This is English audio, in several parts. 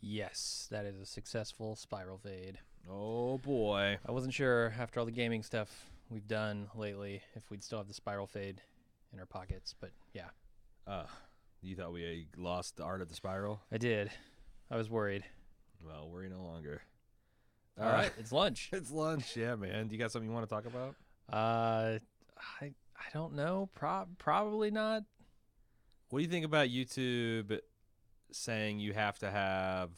Yes, that is a successful spiral fade. Oh boy. I wasn't sure after all the gaming stuff we've done lately if we'd still have the spiral fade in our pockets, but yeah. You thought we lost the art of the spiral? I did. I was worried. Well, worry no longer. All right, it's lunch. It's lunch, yeah, man. Do you got something you want to talk about? I don't know. Probably not. What do you think about YouTube saying you have to have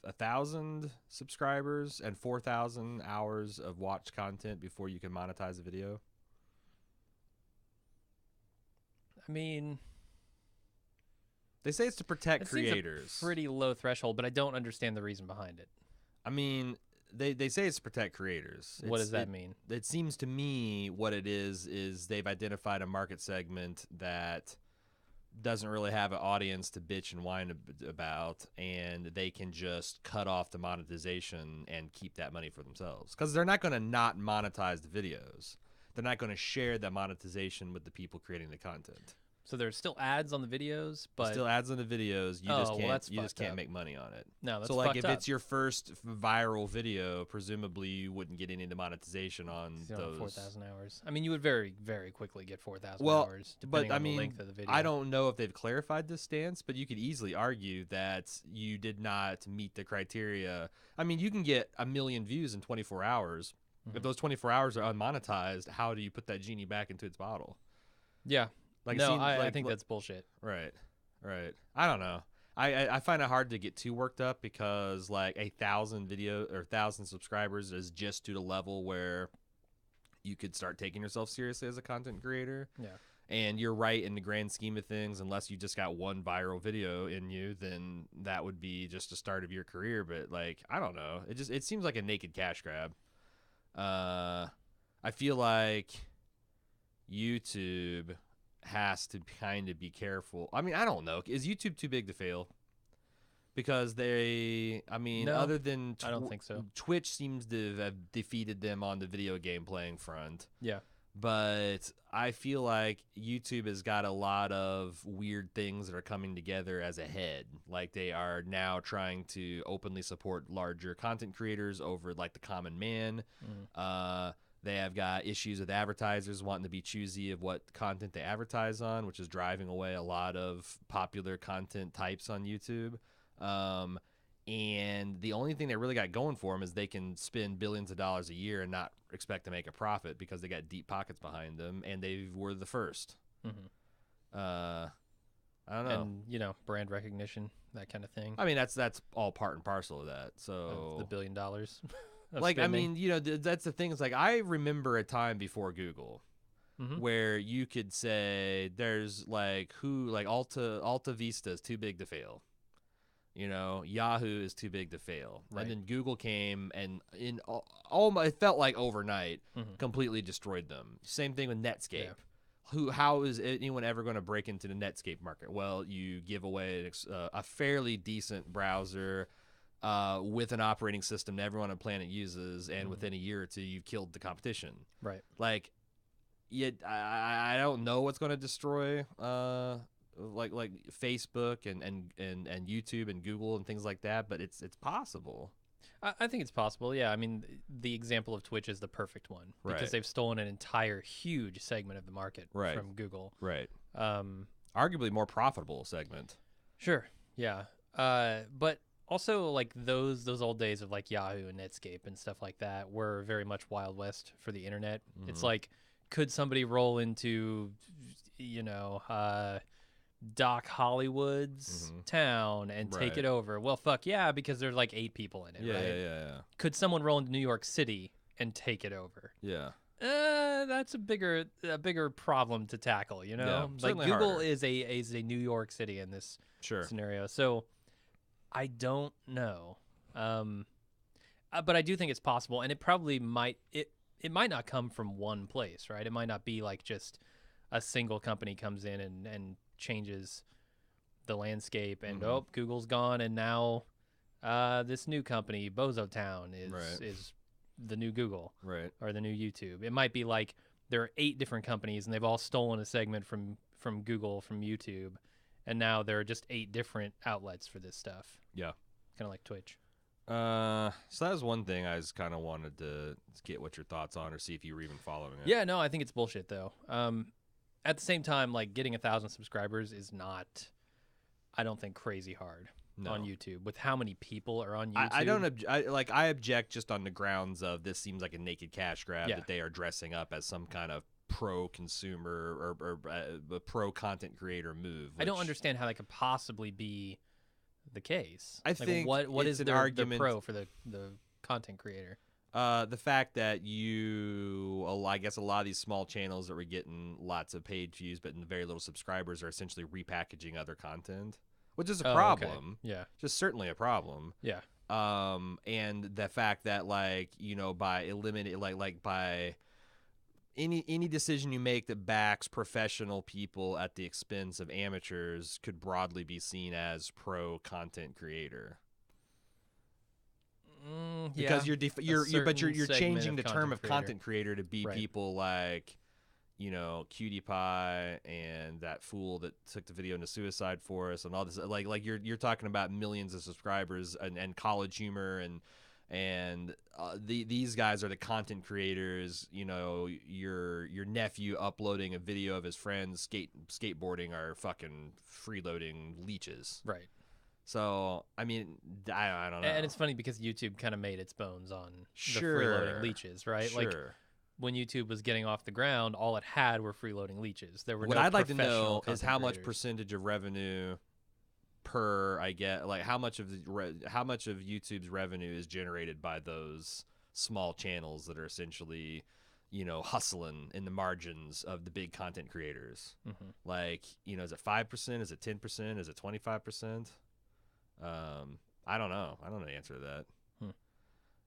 1,000 subscribers and 4,000 hours of watched content before you can monetize a video? I mean, They say it's to protect it creators. seems a pretty low threshold, but I don't understand the reason behind it. I mean, they say it's to protect creators. What does that mean? It seems to me what it is they've identified a market segment that doesn't really have an audience to bitch and whine about, and they can just cut off the monetization and keep that money for themselves. Because they're not going to not monetize the videos. They're not going to share that monetization with the people creating the content. So there's still ads on the videos, but Still ads on the videos. You just can't make money on it. No, that's so like fucked if up. it's your first viral video, presumably you wouldn't get any monetization on You don't have those 4,000 hours. I mean, you would very, very quickly get 4,000 well, hours depending on the length of the video. I don't know if they've clarified this stance, but you could easily argue that you did not meet the criteria. I mean, you can get 1 million views in 24 hours. Mm-hmm. If those 24 hours are unmonetized, how do you put that genie back into its bottle? Yeah. Like, no, I think that's bullshit. Right. I don't know. I find it hard to get too worked up because like 1,000 video or 1,000 subscribers is just to the level where you could start taking yourself seriously as a content creator. Yeah. And you're right in the grand scheme of things, unless you just got one viral video in you, then that would be just the start of your career. But like, I don't know. It seems like a naked cash grab. I feel like YouTube has to kind of be careful. I mean, I don't know. Is YouTube too big to fail? Because no, other than I don't think so. Twitch seems to have defeated them on the video game playing front. Yeah. But I feel like YouTube has got a lot of weird things that are coming together as a head. Like they are now trying to openly support larger content creators over like the common man. They have got issues with advertisers wanting to be choosy of what content they advertise on, which is driving away a lot of popular content types on YouTube. And the only thing they really got going for them is they can spend billions of dollars a year and not expect to make a profit because they got deep pockets behind them, and they were the first. I don't know. And, brand recognition, that kind of thing. I mean, that's all part and parcel of that. So the $1 billion. Like, spending. I mean, that's the thing. It's like I remember a time before Google where you could say there's like Alta Vista is too big to fail. Yahoo is too big to fail. Right. And then Google came and it felt like overnight completely destroyed them. Same thing with Netscape. Yeah. How is anyone ever going to break into the Netscape market? Well, you give away a fairly decent browser with an operating system that everyone on the planet uses, and within a year or two, you've killed the competition. Right. Like, I don't know what's going to destroy like Facebook and YouTube and Google and things like that, but it's possible. I think it's possible. Yeah. I mean, the example of Twitch is the perfect one because they've stolen an entire huge segment of the market from Google. Right. Arguably more profitable segment. Sure. Yeah. But also, like those old days of like Yahoo and Netscape and stuff like that were very much Wild West for the internet. It's like, could somebody roll into, Doc Hollywood's town and take it over? Well, fuck yeah, because there's like 8 people in it, right? Yeah. Could someone roll into New York City and take it over? Yeah. That's a bigger problem to tackle, Yeah, like Google harder. is a New York City in this scenario. So I don't know. But I do think it's possible, and it probably might might not come from one place, right? It might not be like just a single company comes in and changes the landscape and Google's gone, and now this new company, Bozo Town, is the new Google, or the new YouTube. It might be like there are 8 different companies and they've all stolen a segment from Google, from YouTube, and now there are just 8 different outlets for this stuff. Yeah. Kind of like Twitch. So that was one thing I just kind of wanted to get what your thoughts on, or see if you were even following it. Yeah, no, I think it's bullshit though. At the same time, like getting 1,000 subscribers is not, I don't think, crazy hard on YouTube with how many people are on YouTube. I don't I object just on the grounds of this seems like a naked cash grab that they are dressing up as some kind of pro consumer or a pro content creator move. I don't understand how that could possibly be the case. I think what is their argument, pro for the content creator? The fact that I guess a lot of these small channels that were getting lots of paid views but very little subscribers are essentially repackaging other content, which is a problem. Okay. Yeah, just certainly a problem. Yeah. And the fact that by eliminating by any decision you make that backs professional people at the expense of amateurs could broadly be seen as pro content creator. Because you're changing the term of content creator to be people like Cutie Pie and that fool that took the video into suicide for us and all this, like you're talking about millions of subscribers and College Humor and these guys are the content creators. Your nephew uploading a video of his friends skateboarding are fucking freeloading leeches, right? So I mean, I don't know. And it's funny because YouTube kind of made its bones on the freeloading leeches, right? Sure. Like when YouTube was getting off the ground, all it had were freeloading leeches. There were what no I'd like to know professional is how much creators. percentage of revenue per I get, like how much of YouTube's revenue is generated by those small channels that are essentially hustling in the margins of the big content creators. Mm-hmm. Like is it 5%, is it 10%, is it 25%? I don't know the answer to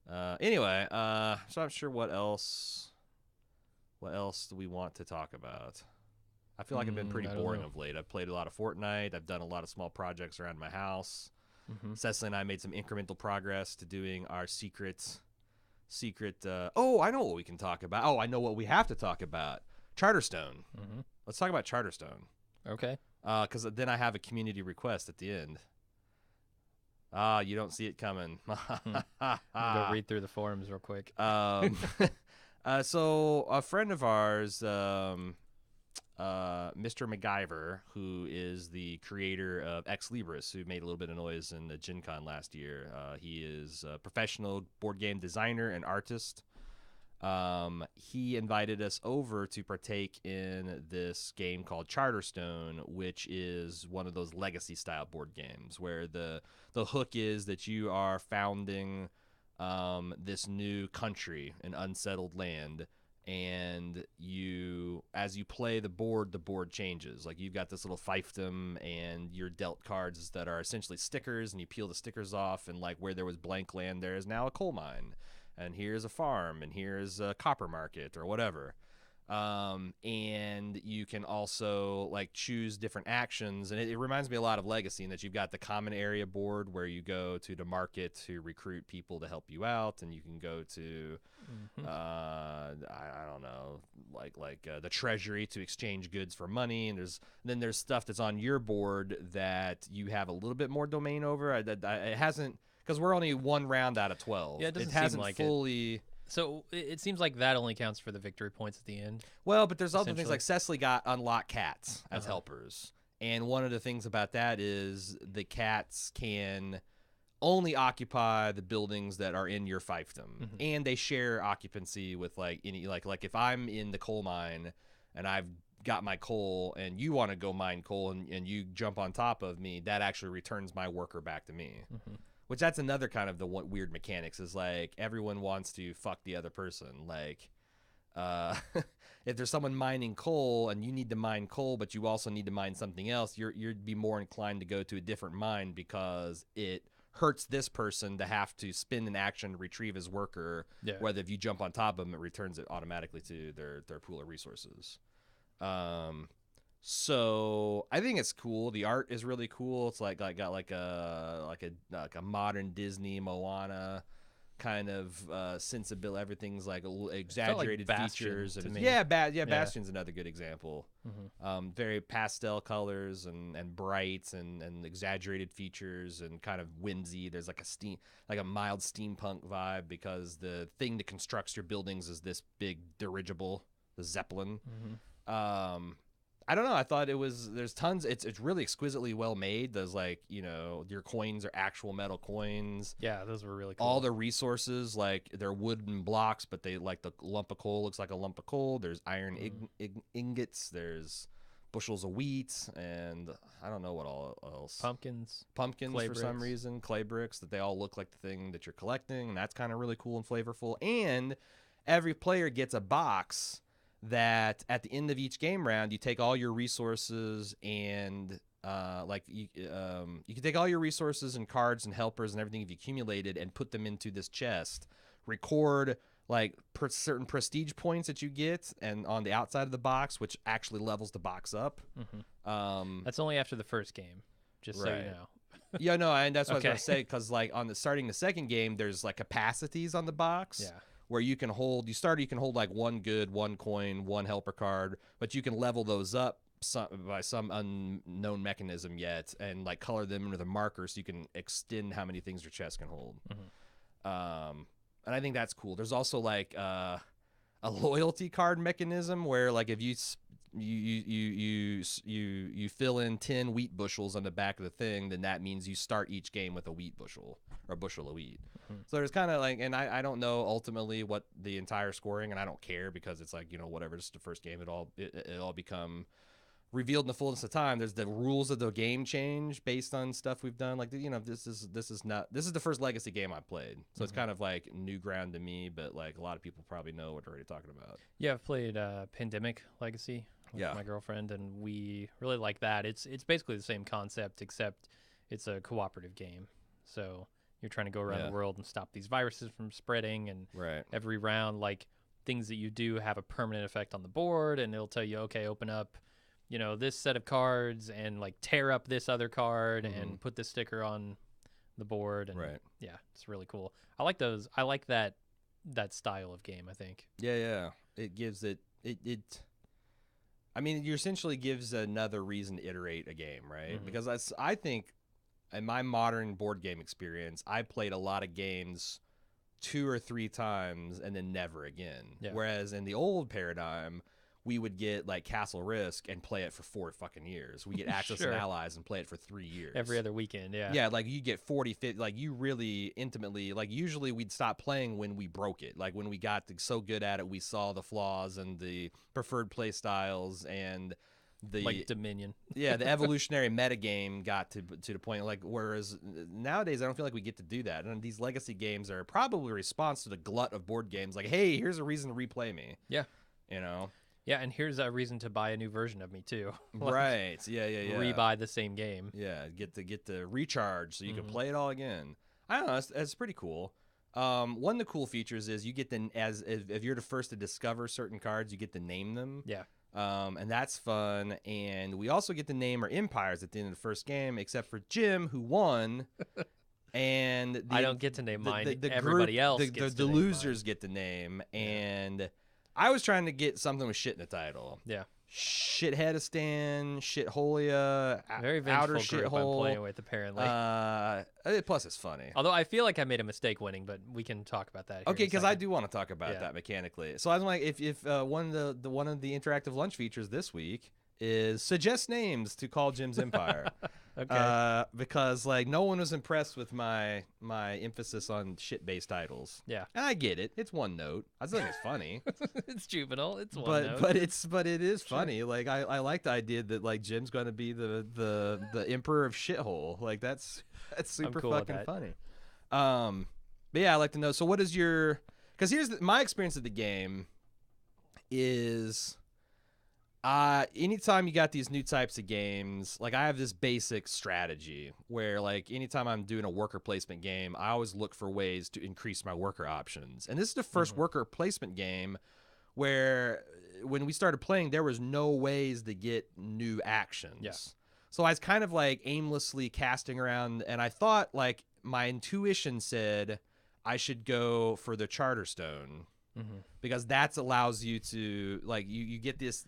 that. Anyway, so I'm sure what else do we want to talk about? I feel like I've been pretty boring of late. I've played a lot of Fortnite. I've done a lot of small projects around my house. Mm-hmm. Cecily and I made some incremental progress to doing our secret. Oh, I know what we can talk about. Oh, I know what we have to talk about. Charterstone. Mm-hmm. Let's talk about Charterstone. Okay. Because then I have a community request at the end. You don't see it coming. Go read through the forums real quick. So a friend of ours, Mr. MacGyver, who is the creator of Ex Libris, who made a little bit of noise in the Gen Con last year. He is a professional board game designer and artist. He invited us over to partake in this game called Charterstone, which is one of those legacy style board games where the hook is that you are founding this new country, an unsettled land, and as you play the board changes. Like you've got this little fiefdom and you're dealt cards that are essentially stickers, and you peel the stickers off, and like where there was blank land, there is now a coal mine. And here's a farm, and here's a copper market, or whatever. And you can also like choose different actions, and it reminds me a lot of Legacy in that you've got the common area board where you go to the market to recruit people to help you out, and you can go to I don't know, like the treasury to exchange goods for money, and then there's stuff that's on your board that you have a little bit more domain over. It hasn't. Because we're only one round out of 12. Yeah, it doesn't hasn't seem like fully. It. So it seems like that only counts for the victory points at the end. Well, but there's other things like Cecily got unlocked cats as Uh-huh. helpers. And one of the things about that is the cats can only occupy the buildings that are in your fiefdom. Mm-hmm. And they share occupancy with like any like if I'm in the coal mine and I've got my coal and you want to go mine coal and you jump on top of me, that actually returns my worker back to me. Mm-hmm. Which that's another kind of the weird mechanics is like everyone wants to fuck the other person. Like, if there's someone mining coal and you need to mine coal, but you also need to mine something else, you'd be more inclined to go to a different mine because it hurts this person to have to spend an action to retrieve his worker. Yeah. Whether if you jump on top of them, it returns it automatically to their pool of resources. So I think it's cool. The art is really cool. It's got like a modern Disney Moana kind of sensibility. Everything's like exaggerated like Bastion features. to And me. yeah, Bastion's another good example. Very pastel colors and bright and exaggerated features and kind of whimsy. There's like a mild steampunk vibe because the thing that constructs your buildings is this big dirigible, the Zeppelin. I don't know. I thought there's tons. It's really exquisitely well made. There's like, your coins are actual metal coins. Yeah, those were really cool. All the resources, like they're wooden blocks, but they like the lump of coal looks like a lump of coal. There's iron ingots. There's bushels of wheat, and I don't know what all else. Pumpkins For some reason, clay bricks that they all look like the thing that you're collecting, and that's kind of really cool and flavorful. And every player gets a box that at the end of each game round, you take all your resources and you can take all your resources and cards and helpers and everything you've accumulated and put them into this chest, record like certain prestige points that you get and on the outside of the box, which actually levels the box up. That's only after the first game, just so you know. Yeah, no, and that's what I was going to say, because like starting the second game, there's like capacities on the box. Yeah. Where you can hold like one good, one coin, one helper card, but you can level those up by some unknown mechanism yet, and like color them into the marker so you can extend how many things your chest can hold. And I think that's cool. There's also like a loyalty card mechanism where like if you fill in 10 wheat bushels on the back of the thing, then that means you start each game with a wheat bushel or a bushel of wheat. So there's kind of like, and I don't know ultimately what the entire scoring, and I don't care because it's like, whatever, it's the first game, it all become revealed in the fullness of time. There's the rules of the game change based on stuff we've done. Like, this is the first Legacy game I played. So it's kind of like new ground to me, but like a lot of people probably know what we're already talking about. Yeah, I've played Pandemic Legacy with my girlfriend, and we really like that. It's basically the same concept, except it's a cooperative game. So you're trying to go around the world and stop these viruses from spreading, and every round, like, things that you do have a permanent effect on the board, and it'll tell you, okay, open up, this set of cards and like tear up this other card and put this sticker on the board. And yeah, it's really cool. I like those. I like that style of game, I think. Yeah. It gives it I mean, you essentially gives another reason to iterate a game, right? Because I think in my modern board game experience, I played a lot of games 2 or 3 times and then never again. Yeah. Whereas in the old paradigm, we would get like Castle Risk and play it for 4 fucking years. We get Access and Allies and play it for 3 years. Every other weekend, yeah. Yeah, like you get 40, 50, like you really intimately, like usually we'd stop playing when we broke it. Like when we got so good at it, we saw the flaws and the preferred play styles and the like Dominion. Yeah, the evolutionary metagame got to the point, like, whereas nowadays I don't feel like we get to do that. And these Legacy games are probably a response to the glut of board games, like, hey, here's a reason to replay me. Yeah. Yeah, and here's a reason to buy a new version of me too. Like, right. Yeah. Rebuy the same game. Yeah, get the recharge so you can play it all again. I don't know, it's pretty cool. One of the cool features is you get if you're the first to discover certain cards, you get to name them. Yeah. And that's fun. And we also get to name our empires at the end of the first game, except for Jim, who won. And I don't get to name mine. Everybody else gets to the name losers mine. Get to name. And I was trying to get something with shit in the title. Yeah. Shitheadistan, Shitholia, very outer vengeful group shithole. I'm playing with, apparently. Plus, it's funny. Although I feel like I made a mistake winning, but we can talk about that. Okay, because I do want to talk about that mechanically. So I was like, if one of the interactive lunch features this week is suggest names to call Jim's empire. Okay. Because like no one was impressed with my emphasis on shit-based titles. Yeah. And I get it. It's one note. I still think it's funny. It's juvenile. It's one note. But it is funny. Like I like the idea that like Jim's going to be the emperor of shithole. Like that's super cool fucking funny. But yeah, I like to know. So what is your? Because here's my experience of the game is. Anytime you got these new types of games, like I have this basic strategy where like anytime I'm doing a worker placement game, I always look for ways to increase my worker options. And this is the first worker placement game where when we started playing, there was no ways to get new actions. Yeah. So I was kind of like aimlessly casting around, and I thought like my intuition said I should go for the Charterstone. Mm-hmm. Because that allows you to like you get this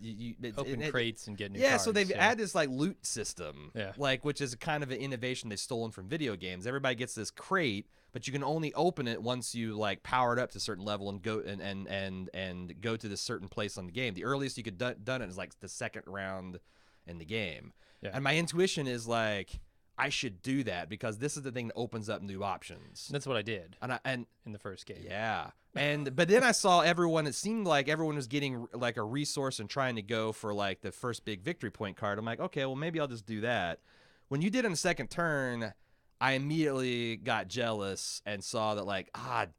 open crates and get new yeah cards. So they've added this like loot system, yeah, like, which is kind of an innovation they've stolen from video games. Everybody gets this crate, but you can only open it once you like power it up to a certain level and go and go to this certain place on the game. The earliest you could done it is like the second round in the game. Yeah. And my intuition is like, I should do that because this is the thing that opens up new options. That's what I did. And in the first game. Yeah. But then I saw everyone, it seemed like everyone was getting like a resource and trying to go for like the first big victory point card. I'm like, okay, well maybe I'll just do that. When you did on the second turn, I immediately got jealous and saw that like,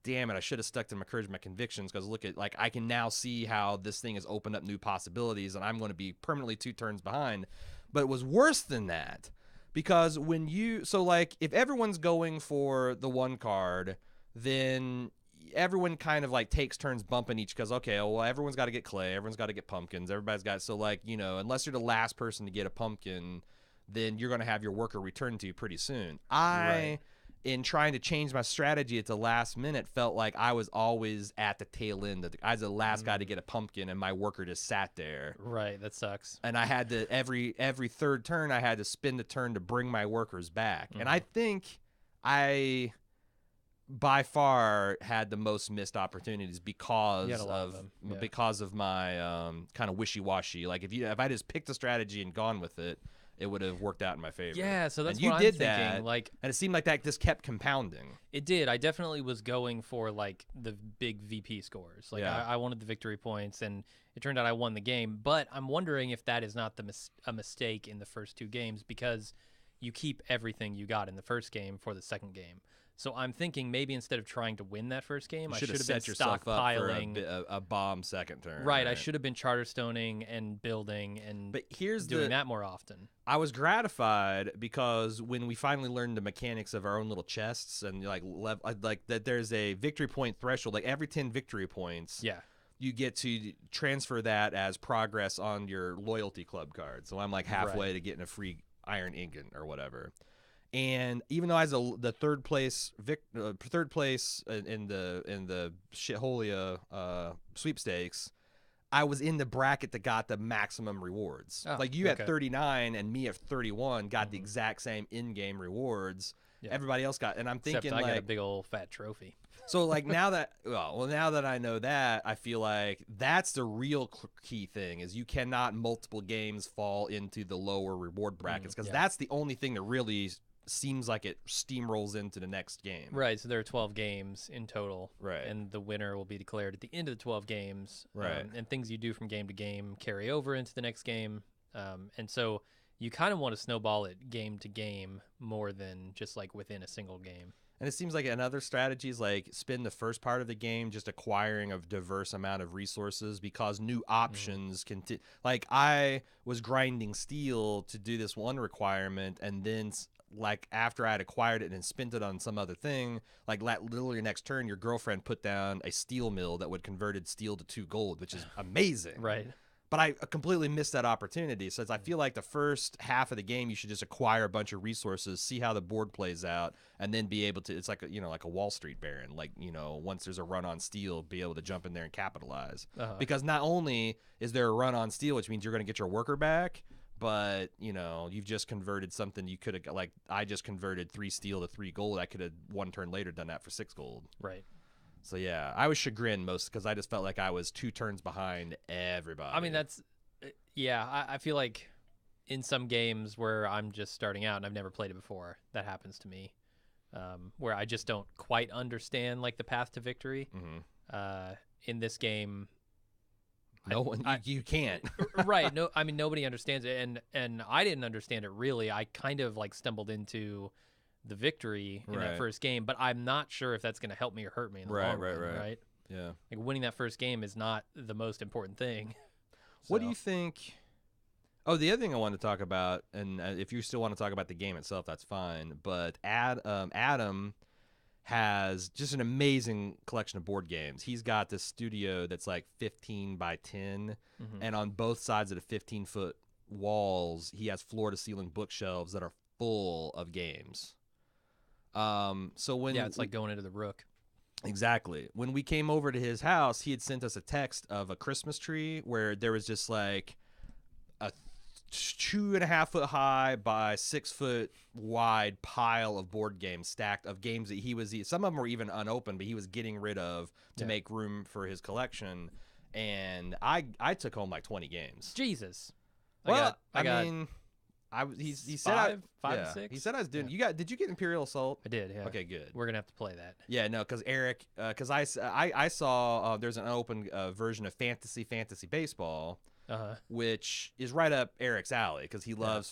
damn it, I should have stuck to my courage, my convictions, because look at, like, I can now see how this thing has opened up new possibilities and I'm going to be permanently 2 turns behind. But it was worse than that. Because when you, so like, if everyone's going for the 1 card, then everyone kind of like takes turns bumping each, because, okay, well, everyone's got to get clay, everyone's got to get pumpkins, everybody's got, so like, you know, unless you're the last person to get a pumpkin, then you're going to have your worker returned to you pretty soon. In trying to change my strategy at the last minute, felt like I was always at the tail end. I was the last guy to get a pumpkin, and my worker just sat there. Right, that sucks. And I had to, every 3rd turn, I had to spend a turn to bring my workers back. And I think I, by far, had the most missed opportunities because of my kind of wishy-washy. Like, if I just picked a strategy and gone with it, it would have worked out in my favor. Yeah, so that's and you what did I'm thinking. That, like, and it seemed like that just kept compounding. It did. I definitely was going for like the big VP scores. Like I wanted the victory points, and it turned out I won the game. But I'm wondering if that is not a mistake in the first 2 games, because you keep everything you got in the first game for the second game. So I'm thinking maybe instead of trying to win that first game, I should have been set yourself stockpiling up for a bomb second turn. Right, I should have been charterstoning and building and doing that more often. I was gratified because when we finally learned the mechanics of our own little chests and like that, there's a victory point threshold. Like every 10 victory points, you get to transfer that as progress on your loyalty club card. So I'm like halfway to getting a free iron ingot or whatever. And even though I was the third place in the Shitholia sweepstakes, I was in the bracket that got the maximum rewards. Like you at 39 and me at 31 got the exact same in-game rewards. Yeah. Everybody else got, and I'm thinking I like got a big old fat trophy. So like now that I know that, I feel like that's the real key thing is you cannot multiple games fall into the lower reward brackets because that's the only thing that really seems like it steamrolls into the next game. Right, so there are 12 games in total. Right. And the winner will be declared at the end of the 12 games. Right. And things you do from game to game carry over into the next game. And so you kind of want to snowball it game to game more than just like within a single game. And it seems like another strategy is like spend the first part of the game just acquiring a diverse amount of resources because new options can like I was grinding steel to do this one requirement, and then like after I had acquired it and spent it on some other thing, like literally next turn your girlfriend put down a steel mill that would converted steel to 2 gold, which is amazing. Right. But I completely missed that opportunity. So I feel like the first half of the game, you should just acquire a bunch of resources, see how the board plays out, and then be able to, it's like, like a Wall Street baron. Like, once there's a run on steel, be able to jump in there and capitalize. Because not only is there a run on steel, which means you're going to get your worker back, but, you've just converted something you could have, like, I just converted 3 steel to 3 gold. I could have 1 turn later done that for 6 gold. Right. So, yeah, I was chagrined most because I just felt like I was 2 turns behind everybody. I mean, I feel like in some games where I'm just starting out and I've never played it before, that happens to me, where I just don't quite understand, like, the path to victory. In this game... you can't. Right. No, I mean, nobody understands it, and I didn't understand it, really. I kind of, like, stumbled into the victory in that first game, but I'm not sure if that's going to help me or hurt me in the long run, right? Yeah. Like winning that first game is not the most important thing. What do you think? Oh, the other thing I wanted to talk about, and if you still want to talk about the game itself, that's fine. But Adam has just an amazing collection of board games. He's got this studio that's like 15 by 10, and on both sides of the 15-foot walls, he has floor-to-ceiling bookshelves that are full of games. So when it's like going into the Rook. Exactly. When we came over to his house, he had sent us a text of a Christmas tree where there was just like a 2.5 foot high by 6 foot wide pile of board games stacked of games that he was, some of them were even unopened, but he was getting rid of to make room for his collection. And I took home like 20 games. Jesus. Well, I mean, he said five to six. He said I was doing. Did you get Imperial Assault? I did. Yeah. Okay, good. We're gonna have to play that. Yeah, no, because Eric, because I saw there's an open version of Fantasy Baseball, which is right up Eric's alley because he loves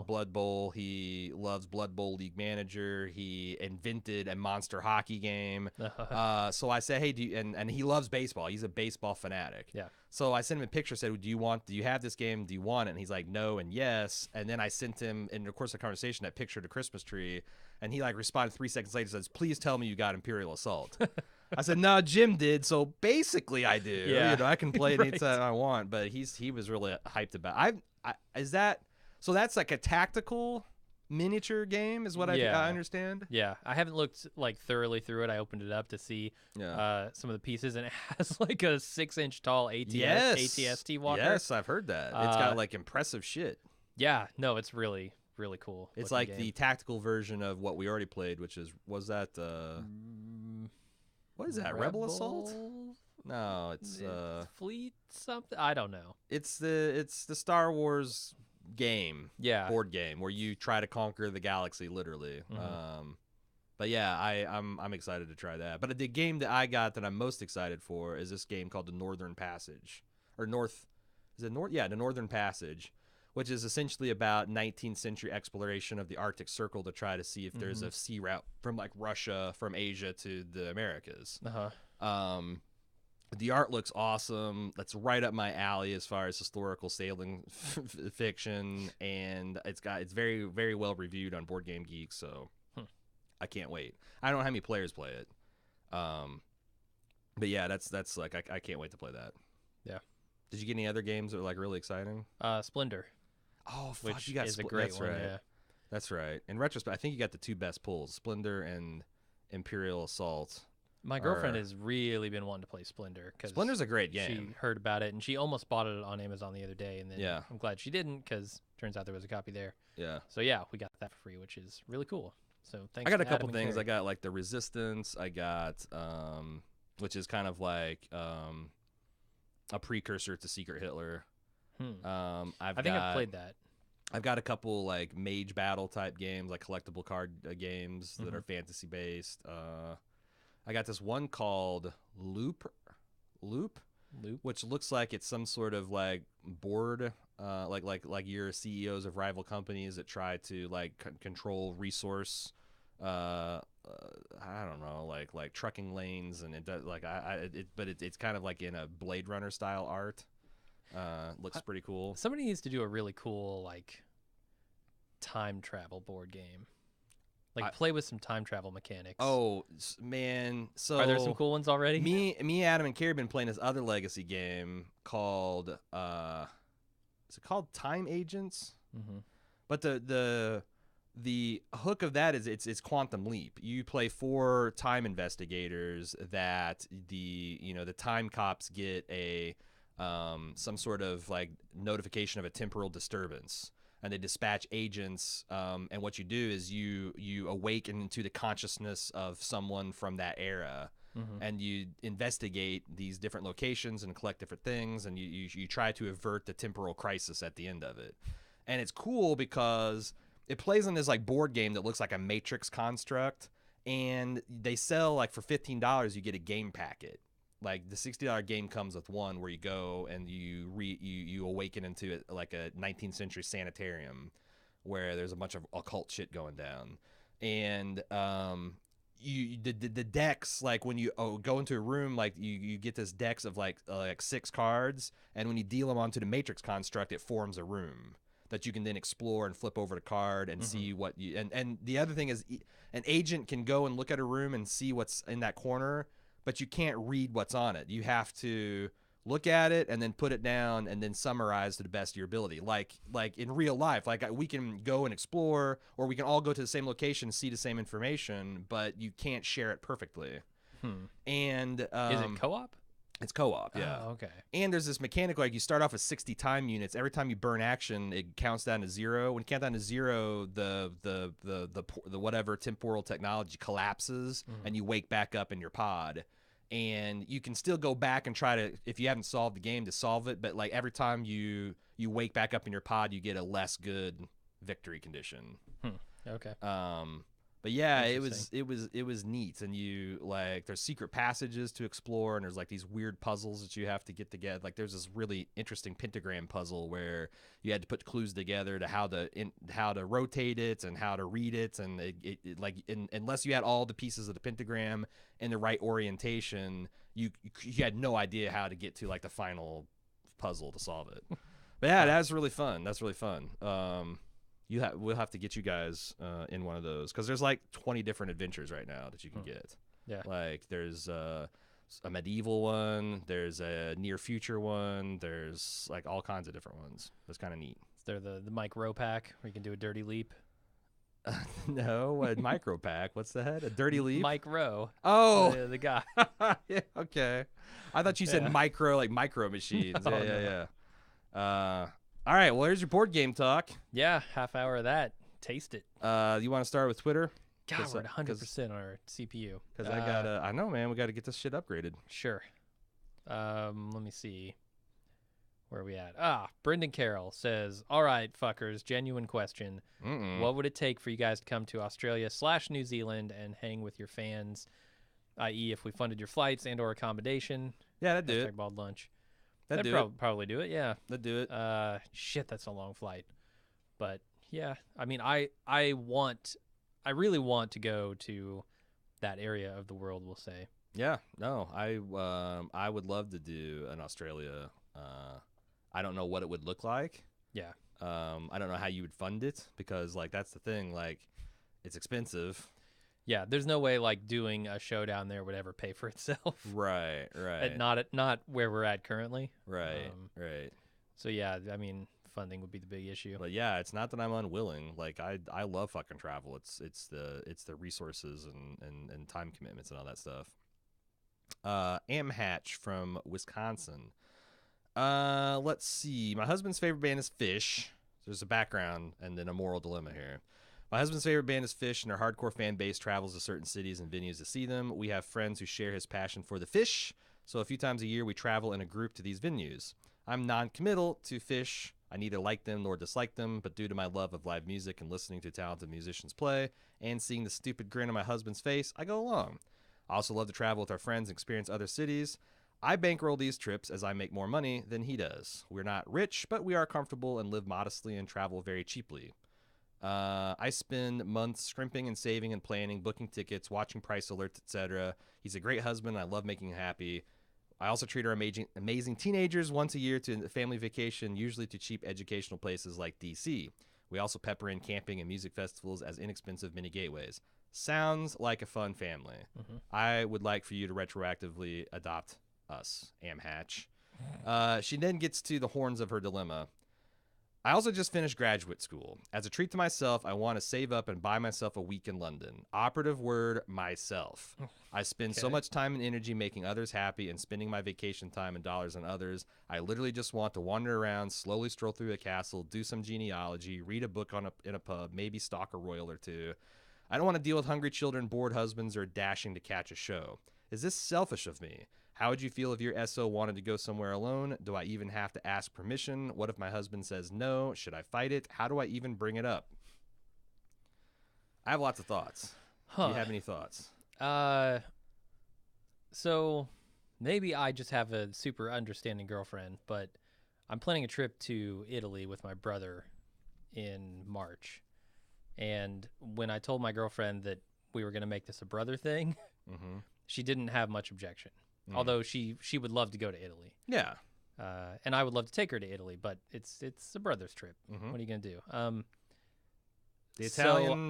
Blood Bowl. He loves Blood Bowl League Manager. He invented a monster hockey game. So I said, hey, and he loves baseball. He's a baseball fanatic. Yeah. So I sent him a picture, said, do you have this game? Do you want it? And he's like, no and yes. And then I sent him, in the course of the conversation, that picture of the Christmas tree. And he like responded 3 seconds later, says, please tell me you got Imperial Assault. I said, no, Jim did. So basically I do. Yeah. You know, I can play it anytime I want. But he was really hyped about it. So that's like a tactical miniature game is what I understand. Yeah, I haven't looked like thoroughly through it. I opened it up to see some of the pieces, and it has like a 6-inch tall ATST walker. Yes, I've heard that. It's got like impressive shit. Yeah, no, it's really cool. It's like the tactical version of what we already played, which was that what is that? Rebel Assault? No, it's Fleet something. I don't know. It's the Star Wars game, board game where you try to conquer the galaxy, literally. But yeah, I'm excited to try that. But the game that I got that I'm most excited for is this game called the Northern Passage, or North. Is it North? Yeah, the Northern Passage, which is essentially about 19th century exploration of the Arctic Circle to try to see if there's a sea route from like Russia, from Asia to the Americas. The art looks awesome. That's right up my alley as far as historical sailing fiction, and it's very, very well reviewed on Board Game Geek. So I can't wait. I don't know how many players play it, but yeah, that's like I can't wait to play that. Yeah. Did you get any other games that were like really exciting? Splendor. Oh, fuck, which you got is a great that's one. right. Yeah. That's right. In retrospect, I think you got the two best pulls: Splendor and Imperial Assault. My girlfriend has really been wanting to play Splendor because Splendor's a great game. She heard about it and she almost bought it on Amazon the other day, and then I'm glad she didn't because turns out there was a copy there. Yeah. So yeah, we got that for free, which is really cool. So thanks. I got a couple things. I got like the Resistance. I got which is kind of like a precursor to Secret Hitler. I think I've played that. I've got a couple like mage battle type games, like collectible card games that are fantasy based. I got this one called Loop, which looks like it's some sort of like board, like your CEOs of rival companies that try to like control resource. I don't know, like trucking lanes, and it does like but it's kind of like in a Blade Runner style art. Looks pretty cool. Somebody needs to do a really cool like time travel board game. Like play with some time travel mechanics. Oh man, so are there some cool ones already? Me, Adam, and Carrie have been playing this other legacy game called is it called Time Agents? But the hook of that is it's Quantum Leap. You play 4 time investigators that the time cops get a some sort of like notification of a temporal disturbance. And they dispatch agents, and what you do is you awaken into the consciousness of someone from that era, and you investigate these different locations and collect different things, and you try to avert the temporal crisis at the end of it. And it's cool because it plays on this like board game that looks like a Matrix construct, and they sell like for $15 you get a game packet. Like the $60 game comes with one where you go and you awaken into it like a 19th century sanitarium where there's a bunch of occult shit going down, and the decks, like when you go into a room, like you get this decks of like 6 cards, and when you deal them onto the Matrix construct, it forms a room that you can then explore and flip over the card and see what you and the other thing is an agent can go and look at a room and see what's in that corner. But you can't read what's on it. You have to look at it and then put it down and then summarize to the best of your ability. Like in real life, like we can go and explore, or we can all go to the same location and see the same information, but you can't share it perfectly. And is it co-op? It's co-op, yeah. Oh, okay. And there's this mechanic, like you start off with 60 time units. Every time you burn action, it counts down to 0. When you count down to 0, the whatever temporal technology collapses, and you wake back up in your pod. And you can still go back and try to, if you haven't solved the game, to solve it. But like every time you wake back up in your pod, you get a less good victory condition. Okay. But yeah, it was neat, and you like there's secret passages to explore, and there's like these weird puzzles that you have to get together. Like there's this really interesting pentagram puzzle where you had to put clues together to how to rotate it and how to read it, and unless you had all the pieces of the pentagram in the right orientation, you had no idea how to get to like the final puzzle to solve it. But yeah, that's really fun. We'll have to get you guys in one of those, because there's like 20 different adventures right now that you can get. Yeah. Like there's a medieval one, there's a near future one, there's like all kinds of different ones. That's kind of neat. Is there the Mike Rowe pack where you can do a dirty leap? No, a micro pack. What's the head? A dirty leap? Mike Rowe. Oh, the guy. yeah, okay. I thought you said micro, like micro machines. Yeah. All right, well, here's your board game talk. Yeah, half hour of that. Taste it. You want to start with Twitter? God, we're at 100% on our CPU. Because I know, man, we got to get this shit upgraded. Sure. Let me see. Where are we at? Brendan Carroll says, all right, fuckers, genuine question. What would it take for you guys to come to Australia/New Zealand and hang with your fans, i.e. if we funded your flights and or accommodation? Yeah, that'd do it. Bald lunch. That'd probably do it, yeah. That'd do it. Shit, that's a long flight. But, yeah, I mean, I really want to go to that area of the world, we'll say. Yeah, no, I would love to do an Australia. I don't know what it would look like. Yeah. I don't know how you would fund it, because, like, that's the thing. Like, it's expensive. Yeah, there's no way like doing a show down there would ever pay for itself. Right. Not where we're at currently. Right. So yeah, I mean, funding would be the big issue. But yeah, it's not that I'm unwilling. Like I love fucking travel. It's the resources and time commitments and all that stuff. Amhatch from Wisconsin. Let's see. My husband's favorite band is Fish. There's a background and then a moral dilemma here. My husband's favorite band is Fish, and our hardcore fan base travels to certain cities and venues to see them. We have friends who share his passion for the Fish, so a few times a year we travel in a group to these venues. I'm non-committal to Fish. I neither like them nor dislike them, but due to my love of live music and listening to talented musicians play and seeing the stupid grin on my husband's face, I go along. I also love to travel with our friends and experience other cities. I bankroll these trips as I make more money than he does. We're not rich, but we are comfortable and live modestly and travel very cheaply. I spend months scrimping and saving and planning, booking tickets, watching price alerts, etc. He's a great husband, and I love making him happy. I also treat our amazing teenagers once a year to a family vacation, usually to cheap educational places like DC. We also pepper in camping and music festivals as inexpensive mini gateways. Sounds like a fun family. I would like for you to retroactively adopt us, Amhatch. She then gets to the horns of her dilemma. I also just finished graduate school. As a treat to myself, I want to save up and buy myself a week in London. Operative word, myself. I spend so much time and energy making others happy and spending my vacation time and dollars on others. I literally just want to wander around, slowly stroll through a castle, do some genealogy, read a book in a pub, maybe stalk a royal or two. I don't want to deal with hungry children, bored husbands, or dashing to catch a show. Is this selfish of me? How would you feel if your SO wanted to go somewhere alone? Do I even have to ask permission? What if my husband says no? Should I fight it? How do I even bring it up? I have lots of thoughts. Do you have any thoughts? So maybe I just have a super understanding girlfriend, but I'm planning a trip to Italy with my brother in March. And when I told my girlfriend that we were going to make this a brother thing, she didn't have much objection. Although she would love to go to Italy. Yeah. And I would love to take her to Italy, but it's a brother's trip. What are you going to do? The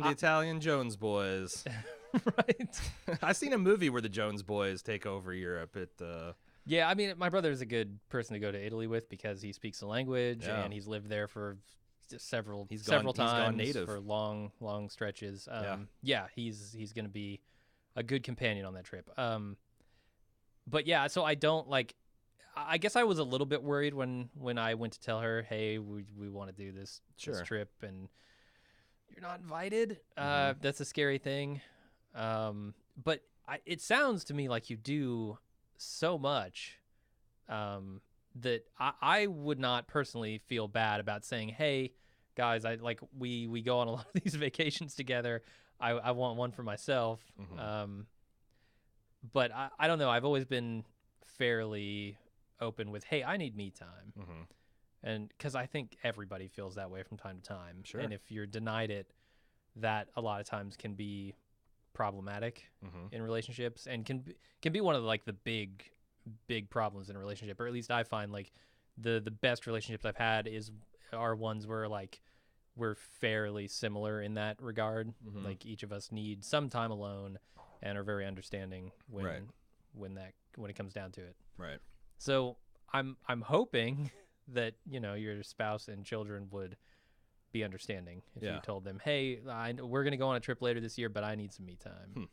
Italian Jones boys. Right. I've seen a movie where the Jones boys take over Europe. Yeah, I mean, my brother's a good person to go to Italy with because he speaks the language and he's lived there for several times. He's gone native for long stretches. He's going to be a good companion on that trip. But yeah, so I don't like. I guess I was a little bit worried when I went to tell her, "Hey, we want to do this trip, and you're not invited." That's a scary thing. But it sounds to me like you do so much that I would not personally feel bad about saying, "Hey, guys, we go on a lot of these vacations together. I want one for myself." But I don't know. I've always been fairly open with, "Hey, I need me time," and because I think everybody feels that way from time to time. Sure. And if you're denied it, that a lot of times can be problematic in relationships, and can be one of the big problems in a relationship. Or at least I find like the best relationships I've had are ones where like we're fairly similar in that regard. Like each of us need some time alone and are very understanding when it comes down to it. Right. So I'm hoping that your spouse and children would be understanding if you told them, "Hey, we're going to go on a trip later this year, but I need some me time."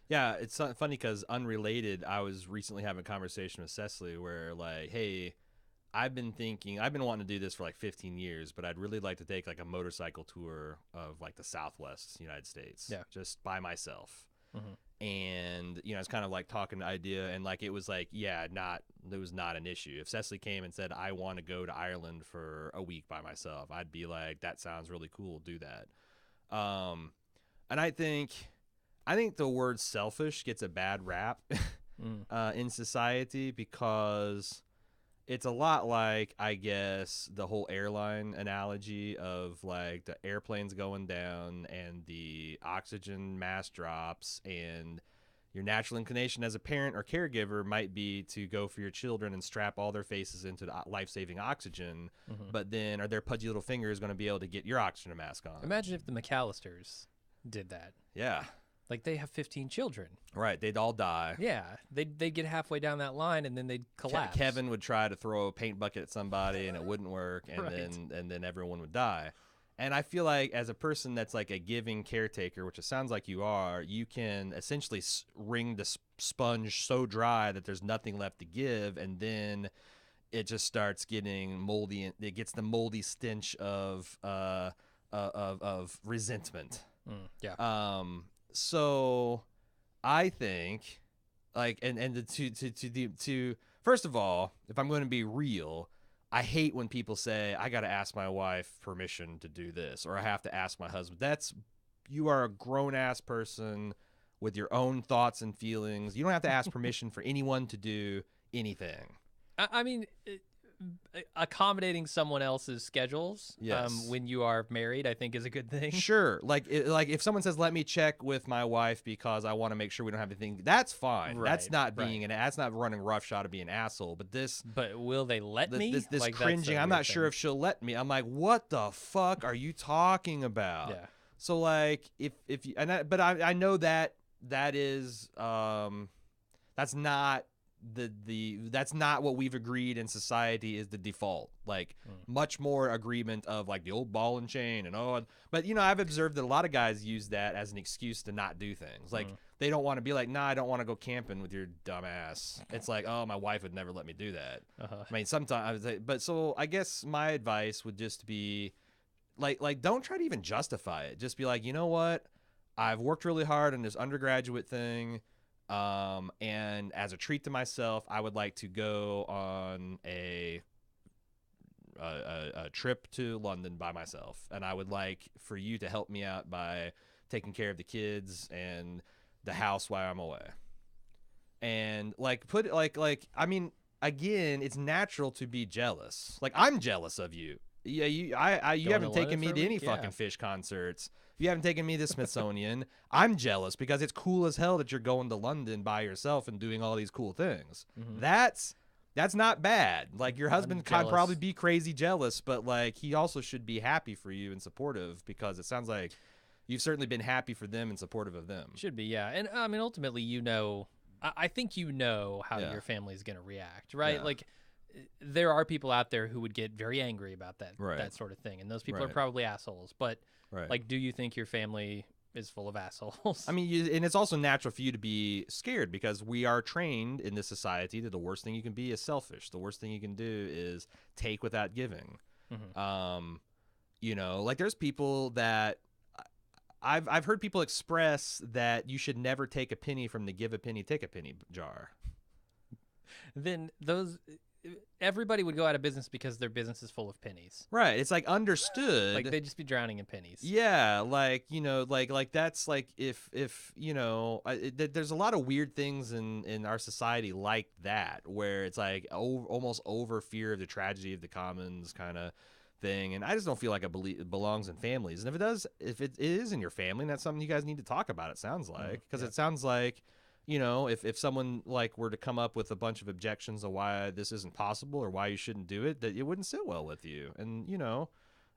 Yeah, it's funny because unrelated, I was recently having a conversation with Cecily where like, "Hey, I've been wanting to do this for like 15 years, but I'd really like to take like a motorcycle tour of like the Southwest United States, just by myself." And it's kind of like talking the idea, and like it was like, it was not an issue. If Cecily came and said, "I want to go to Ireland for a week by myself," I'd be like, "That sounds really cool. Do that." And I think the word selfish gets a bad rap in society because it's a lot like, I guess, the whole airline analogy of like the airplanes going down and the oxygen mask drops, and your natural inclination as a parent or caregiver might be to go for your children and strap all their faces into the life-saving oxygen, but then are their pudgy little fingers going to be able to get your oxygen mask on? Imagine if the McAllisters did that. Yeah. Like, they have 15 children. Right. They'd all die. Yeah. They'd get halfway down that line, and then they'd collapse. Kevin would try to throw a paint bucket at somebody, and it wouldn't work, and then everyone would die. And I feel like as a person that's like a giving caretaker, which it sounds like you are, you can essentially wring the sponge so dry that there's nothing left to give, and then it just starts getting moldy, and it gets the moldy stench of resentment. So I think like, and to first of all, if I'm going to be real, I hate when people say, "I got to ask my wife permission to do this," or "I have to ask my husband." You are a grown ass person with your own thoughts and feelings. You don't have to ask permission for anyone to do anything. I mean, accommodating someone else's schedules when you are married, I think, is a good thing. Sure. Like if someone says, "Let me check with my wife because I want to make sure we don't have anything," that's fine. Right, that's not being that's not running roughshod or being an asshole. But will they let me? This like, cringing. I'm not sure if she'll let me. I'm like, what the fuck are you talking about? Yeah. So like if you but I know that is that's not that's not what we've agreed in society is the default. Like much more agreement of like the old ball and chain and but I've observed that a lot of guys use that as an excuse to not do things. Like they don't want to be like, "Nah, I don't want to go camping with your dumb ass." It's like, "Oh, my wife would never let me do that." I mean, sometimes, but so I guess my advice would just be like don't try to even justify it. Just be like, "You know what? I've worked really hard on this undergraduate thing. And as a treat to myself, I would like to go on a trip to London by myself, and I would like for you to help me out by taking care of the kids and the house while I'm away." And like I mean, again, it's natural to be jealous. Like I'm jealous of you. Yeah, you haven't taken me to any fucking Fish concerts. You haven't taken me to Smithsonian. I'm jealous because it's cool as hell that you're going to London by yourself and doing all these cool things. That's not bad. Like your husband can probably be crazy jealous, but like he also should be happy for you and supportive, because it sounds like you've certainly been happy for them and supportive of them. Should be, yeah. And I mean, ultimately, I think you know how Yeah. your family is going to react, right? Yeah. Like, there are people out there who would get very angry about that Right. that sort of thing, and those people are Right. probably assholes. But Right. like, do you think your family is full of assholes? I mean, and it's also natural for you to be scared because we are trained in this society that the worst thing you can be is selfish. The worst thing you can do is take without giving. You know, like there's people that I've heard people express that you should never take a penny from the give a penny, take a penny jar. Then everybody would go out of business because their business is full of pennies. Right. It's like understood. Like they'd just be drowning in pennies. Yeah, like, you know, like that's like if you know, there's a lot of weird things in our society like that where it's like almost over fear of the tragedy of the commons kind of thing, and I just don't feel like it belongs in families. And if it is in your family, that's something you guys need to talk about. It sounds like because it sounds like, you know, if someone like were to come up with a bunch of objections of why this isn't possible or why you shouldn't do it, that it wouldn't sit well with you. And you know,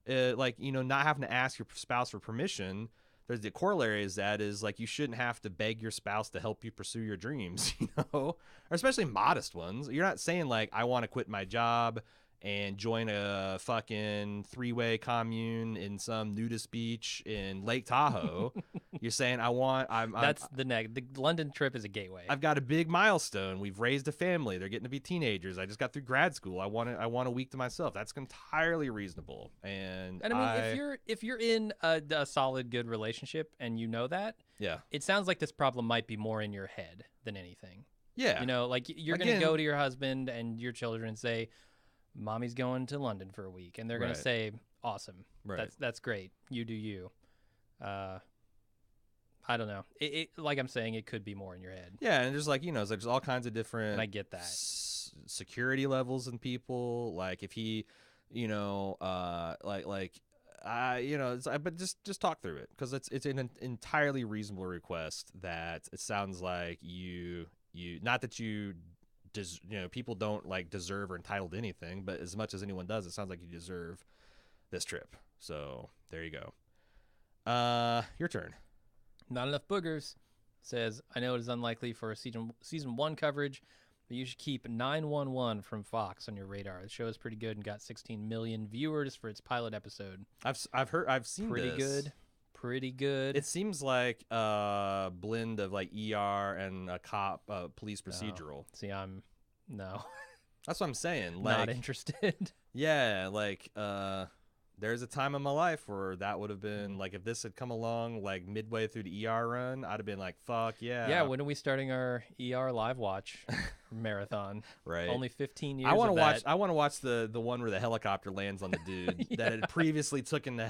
like, you know, not having to ask your spouse for permission. There's the corollary is that is like you shouldn't have to beg your spouse to help you pursue your dreams, you know, or especially modest ones. You're not saying like I want to quit my job and join a fucking 3-way commune in some nudist beach in Lake Tahoe. You're saying That's the London trip is a gateway. I've got a big milestone. We've raised a family. They're getting to be teenagers. I just got through grad school. I want a week to myself. That's entirely reasonable. And I mean, if you're in a solid, good relationship and you know that, yeah, it sounds like this problem might be more in your head than anything. Yeah. You know, like you're going to go to your husband and your children and say, Mommy's going to London for a week. And they're going to say, awesome. Right. That's great. You do you. I don't know. It like I'm saying, it could be more in your head. Yeah, and there's like, you know, there's all kinds of different and I get that. Security levels in people. Like if he, you know, you know, but just talk through it because it's an entirely reasonable request that it sounds like you not that you know, people don't like deserve or entitled to anything, but as much as anyone does, it sounds like you deserve this trip. So there you go. Your turn. Not enough boogers says, I know it is unlikely for a season 1 coverage, but you should keep 911 from Fox on your radar. The show is pretty good and got 16 million viewers for its pilot episode. I've seen Pretty good. It seems like a blend of like ER and a police procedural. See, no. That's what I'm saying. Not Like, interested. Yeah, like there's a time in my life where that would have been like if this had come along like midway through the ER run, I'd have been like, fuck yeah. Yeah, when are we starting our ER live watch marathon? Right. Only 15 years. I want to watch the one where the helicopter lands on the dude that had previously taken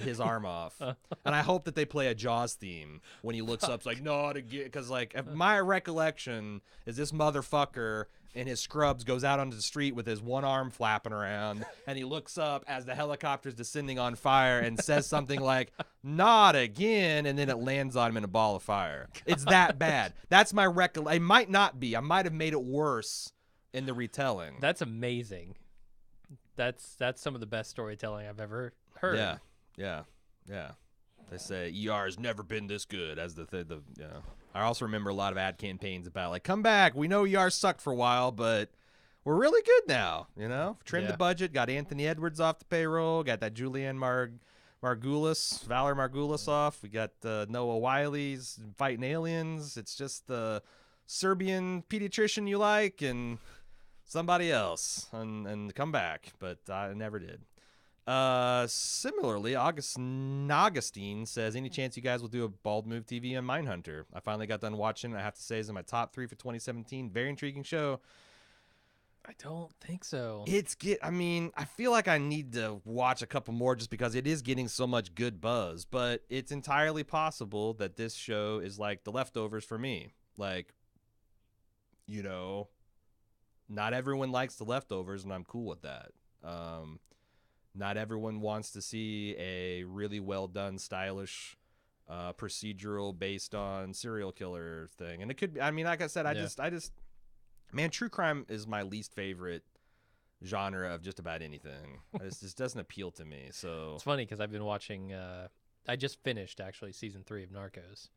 his arm off, and I hope that they play a Jaws theme when he looks up. It's like not again, because like my recollection is this motherfucker in his scrubs goes out onto the street with his one arm flapping around, and he looks up as the helicopter's descending on fire and says something like "not again," and then it lands on him in a ball of fire. It's that bad. That's my recollection. It might not be. I might have made it worse in the retelling. That's amazing. That's some of the best storytelling I've ever heard. Yeah. They say ER has never been this good as the yeah. I also remember a lot of ad campaigns about like, come back. We know ER sucked for a while, but we're really good now. You know, trimmed the budget, got Anthony Edwards off the payroll, got that Julianne Valor Margulis off. We got Noah Wiley's fighting aliens. It's just the Serbian pediatrician you like and somebody else and come back, but I never did. Similarly, Augustine says, any chance you guys will do a Bald Move TV on Mindhunter? I finally got done watching. I have to say, it's in my top 3 for 2017. Very intriguing show. I don't think so. I mean, I feel like I need to watch a couple more just because it is getting so much good buzz, but it's entirely possible that this show is like The Leftovers for me. Like, you know, not everyone likes The Leftovers, and I'm cool with that. Not everyone wants to see a really well done, stylish procedural based on serial killer thing. And it could be, I mean, like I said, I just, man, true crime is my least favorite genre of just about anything. It just doesn't appeal to me. So it's funny because I've been watching, I just finished actually season 3 of Narcos,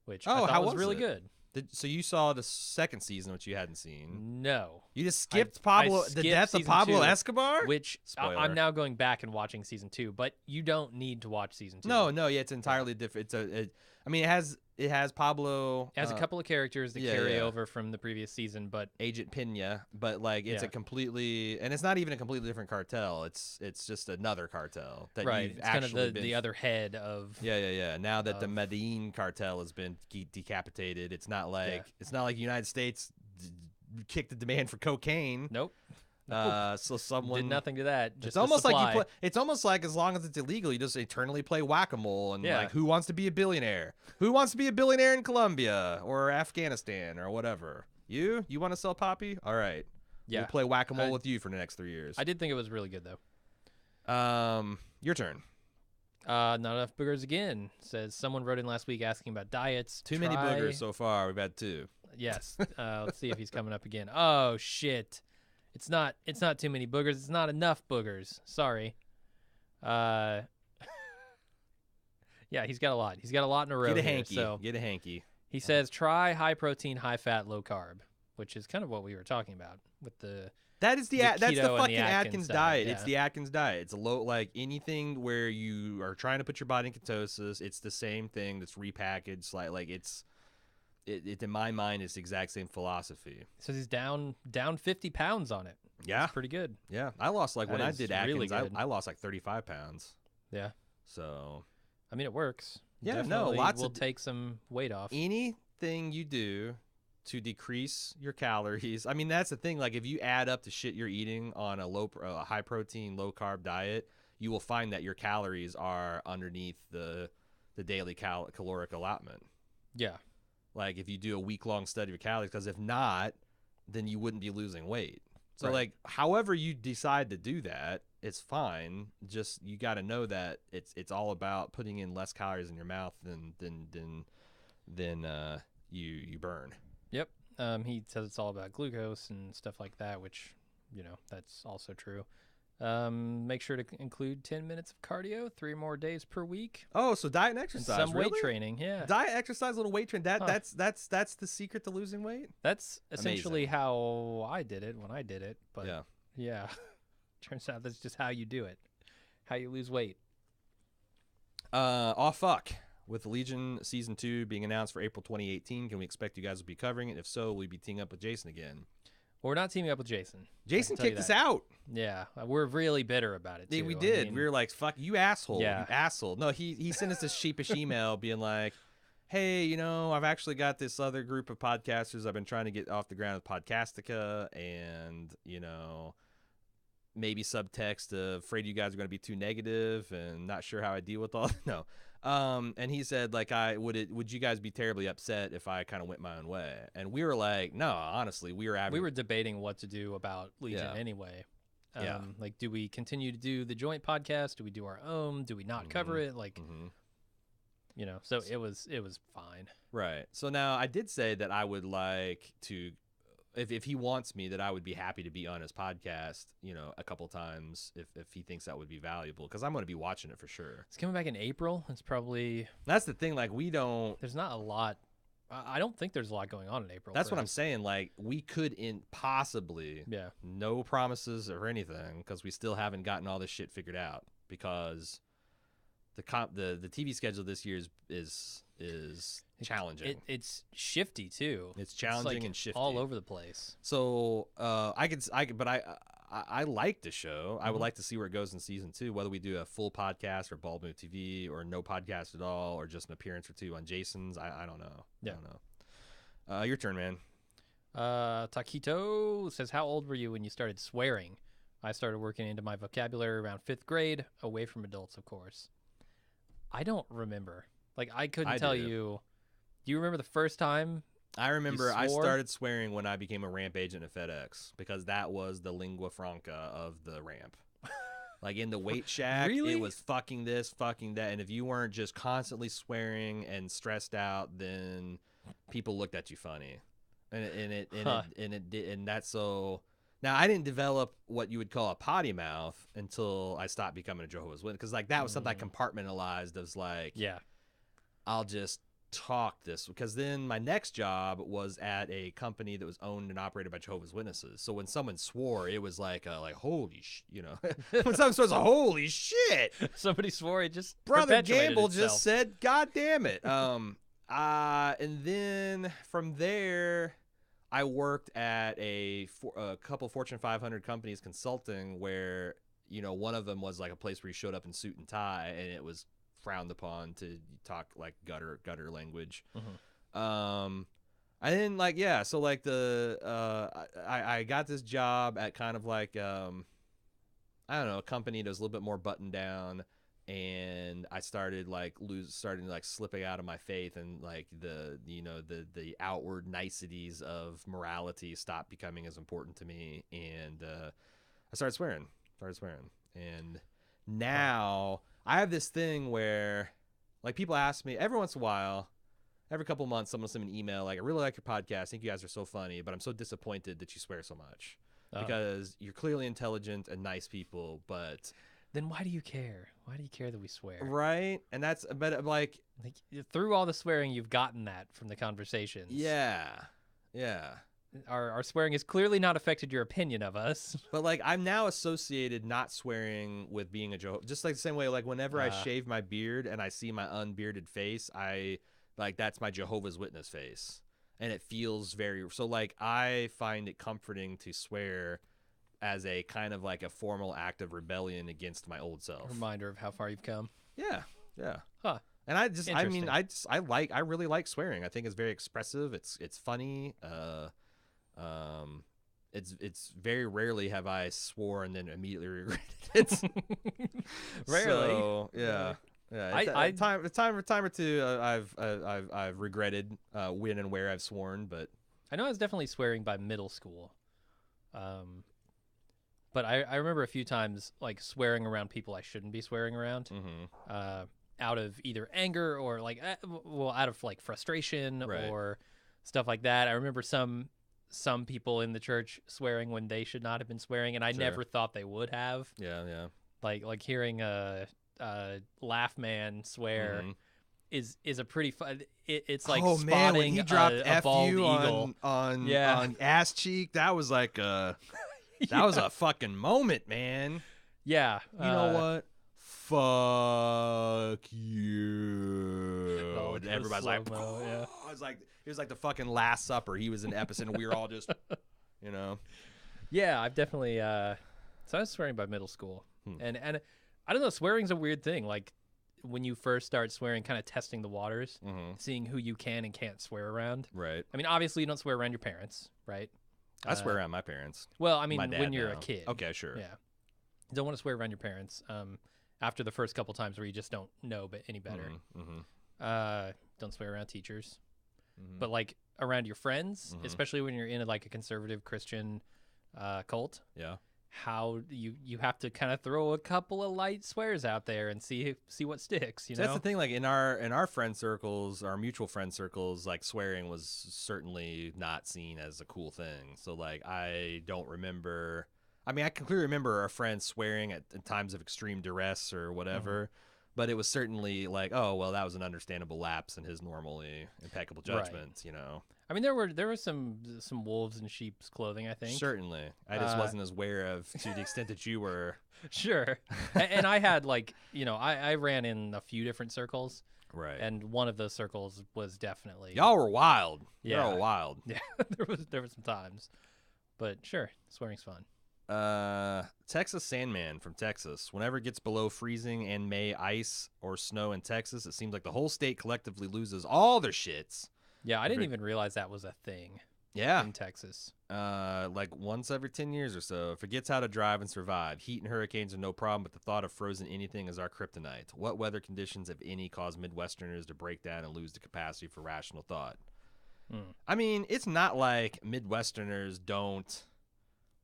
which I thought was really good. So you saw the second season, which you hadn't seen. No. You just skipped the death of Pablo Escobar? Which I'm now going back and watching season 2, but you don't need to watch season 2. No, yeah, it's entirely different. I mean, it has Pablo. It has a couple of characters that carry over from the previous season, but Agent Pena, but like it's a completely, and it's not even a completely different cartel. It's just another cartel that you've it's actually kind of the other head of. Yeah. Now that the Medellin cartel has been decapitated, it's not like the United States kicked the demand for cocaine. Nope. So someone did nothing to that. Just it's almost like it's almost like as long as it's illegal, you just eternally play whack-a-mole and like who wants to be a billionaire? Who wants to be a billionaire in Colombia or Afghanistan or whatever? You want to sell poppy? All right. Yeah. We'll play whack-a-mole with you for the next 3 years. I did think it was really good though. Your turn. Not enough boogers again. Says someone wrote in last week asking about diets. Too many boogers so far. We've had 2. Yes. Let's see if he's coming up again. Oh shit. It's not too many boogers. It's not enough boogers. Sorry. Yeah, he's got a lot. He's got a lot in a row. Get a hanky. So Get a hanky. He says try high protein, high fat, low carb, which is kind of what we were talking about with the. That's the fucking Atkins diet. Yeah. It's the Atkins diet. It's a low, like anything where you are trying to put your body in ketosis. It's the same thing that's repackaged. Like it's. It in my mind is the exact same philosophy. So he's down 50 pounds on it. Yeah, that's pretty good. Yeah, I lost when I did Atkins, really I lost like 35 pounds. Yeah. So, I mean, it works. Yeah, definitely will take some weight off. Anything you do to decrease your calories. I mean, that's the thing. Like, if you add up the shit you're eating on a high protein, low carb diet, you will find that your calories are underneath the daily caloric allotment. Yeah. Like if you do a week-long study of calories, because if not, then you wouldn't be losing weight. So like, however you decide to do that, it's fine. Just you got to know that it's all about putting in less calories in your mouth than you burn. Yep. He says it's all about glucose and stuff like that, which that's also true. Make sure to include 10 minutes of cardio, 3 more days per week. Oh, so diet and exercise, and some weight training, yeah. Diet, exercise, little weight training. That's the secret to losing weight. That's essentially how I did it when I did it. But yeah, turns out that's just how you do it, how you lose weight. Fuck. With Legion Season 2 being announced for April 2018, can we expect you guys will be covering it? If so, will we be teaming up with Jason again? Well, we're not teaming up with Jason. Jason kicked us out. Yeah, we're really bitter about it, too. We did. I mean, we were like, fuck, you asshole. Yeah. You asshole. No, he sent us this sheepish email being like, hey, I've actually got this other group of podcasters I've been trying to get off the ground with Podcastica, and, maybe subtext afraid you guys are going to be too negative and not sure how I deal with all. No. And he said, like, would you guys be terribly upset if I kind of went my own way? And we were like, no, honestly, we were debating what to do about Legion anyway. Like, do we continue to do the joint podcast? Do we do our own? Do we not cover it? Like, so it was fine. Right. So now I did say that I would like to, if he wants me, that I would be happy to be on his podcast, a couple times if he thinks that would be valuable, because I'm going to be watching it for sure. It's coming back in April. It's probably... That's the thing. Like, there's not a lot... I don't think there's a lot going on in April. That's what I'm saying. Like, we could possibly... Yeah. No promises or anything, because we still haven't gotten all this shit figured out, because the TV schedule this year is challenging. It's shifty too. It's challenging and shifty all over the place. So I like the show. I would like to see where it goes in season 2, whether we do a full podcast or Bald Move TV or no podcast at all, or just an appearance or 2 on Jason's. I don't know. Yeah. I don't know. Your turn, man. Taquito says, how old were you when you started swearing? I started working into my vocabulary around 5th grade, away from adults, of course. I don't remember. Like, I couldn't tell you. Do you remember the first time? I remember I started swearing when I became a ramp agent at FedEx, because that was the lingua franca of the ramp. Like, in the weight shack, Really? It was fucking this, fucking that. And if you weren't just constantly swearing and stressed out, then people looked at you funny. And that's so... Now, I didn't develop what you would call a potty mouth until I stopped becoming a Jehovah's Witness, because, like, that was something I compartmentalized as, like... Yeah. I'll just talk this, because then my next job was at a company that was owned and operated by Jehovah's Witnesses. So when someone swore, it was like holy when someone says holy shit, somebody swore, it just Brother Gamble itself. just said, God damn it. And then from there, I worked at a couple Fortune 500 companies consulting, where, you know, one of them was like a place where you showed up in suit and tie, and it was frowned upon to talk like gutter language. And then so like I got this job at kind of like I don't know, a company that was a little bit more buttoned down, and I started slipping out of my faith, and like the outward niceties of morality stopped becoming as important to me, and I started swearing, and now I have this thing where, like, people ask me every once in a while, every couple months, someone will send me an email like, I really like your podcast, I think you guys are so funny, but I'm so disappointed that you swear so much, because you're clearly intelligent and nice people, but then why do you care? Why do you care that we swear? Right? And that's, but like through all the swearing, you've gotten that from the conversations. Yeah. Our swearing has clearly not affected your opinion of us. But like, I'm now associated not swearing with being a Jehovah, just like the same way, like whenever I shave my beard and I see my unbearded face, I like, that's my Jehovah's Witness face, and it feels very, so like I find it comforting to swear as a kind of like a formal act of rebellion against my old self. Reminder of how far you've come. Yeah. Huh. And I really like swearing. I think it's very expressive. It's funny. It's very rarely have I swore and then immediately regretted it. Rarely. So, yeah. Yeah, time or two, I've regretted when and where I've sworn, but I know I was definitely swearing by middle school. But I remember a few times like swearing around people I shouldn't be swearing around, out of either anger or like, out of like frustration, right, or stuff like that. I remember some people in the church swearing when they should not have been swearing, and I never thought they would have. Yeah. Like hearing a laugh man swear is a pretty fun. It's like spotting man, when he dropped a bald eagle on ass cheek. That was like a that was a fucking moment, man. Yeah, you know what? Fuck you. Oh, and everybody's like, yeah. It was like the fucking Last Supper. He was in the episode, and we were all just, you know. Yeah, I've definitely. So I was swearing by middle school, and I don't know. Swearing's a weird thing. Like when you first start swearing, kind of testing the waters, seeing who you can and can't swear around. Right. I mean, obviously, you don't swear around your parents, right? I swear around my parents. Well, I mean, when you're a kid. Okay, sure. Yeah. You don't want to swear around your parents. After the first couple times where you just don't know any better. Don't swear around teachers. But like around your friends, especially when you're in like a conservative Christian cult. Yeah. How you have to kind of throw a couple of light swears out there and see what sticks, you know? That's the thing, like in our friend circles, our mutual friend circles, like swearing was certainly not seen as a cool thing. So like I don't remember, I mean, I can clearly remember a friend swearing at times of extreme duress or whatever, but it was certainly like, oh, well, that was an understandable lapse in his normally impeccable judgment, you know? I mean, there were some wolves in sheep's clothing, I think. Certainly. I just wasn't as aware of to the extent that you were. Sure. And I had like, you know, I ran in a few different circles. Right. And one of those circles was definitely. Y'all were wild. Yeah. Y'all were wild. Yeah. there were some times. But sure, swearing's fun. Texas Sandman from Texas. Whenever it gets below freezing and May ice or snow in Texas, it seems like the whole state collectively loses all their shits. Yeah, I didn't even realize that was a thing. Yeah. In Texas. Like once every 10 years or so. Forgets how to drive and survive. Heat and hurricanes are no problem, but the thought of frozen anything is our kryptonite. What weather conditions, if any, cause Midwesterners to break down and lose the capacity for rational thought? I mean, it's not like Midwesterners don't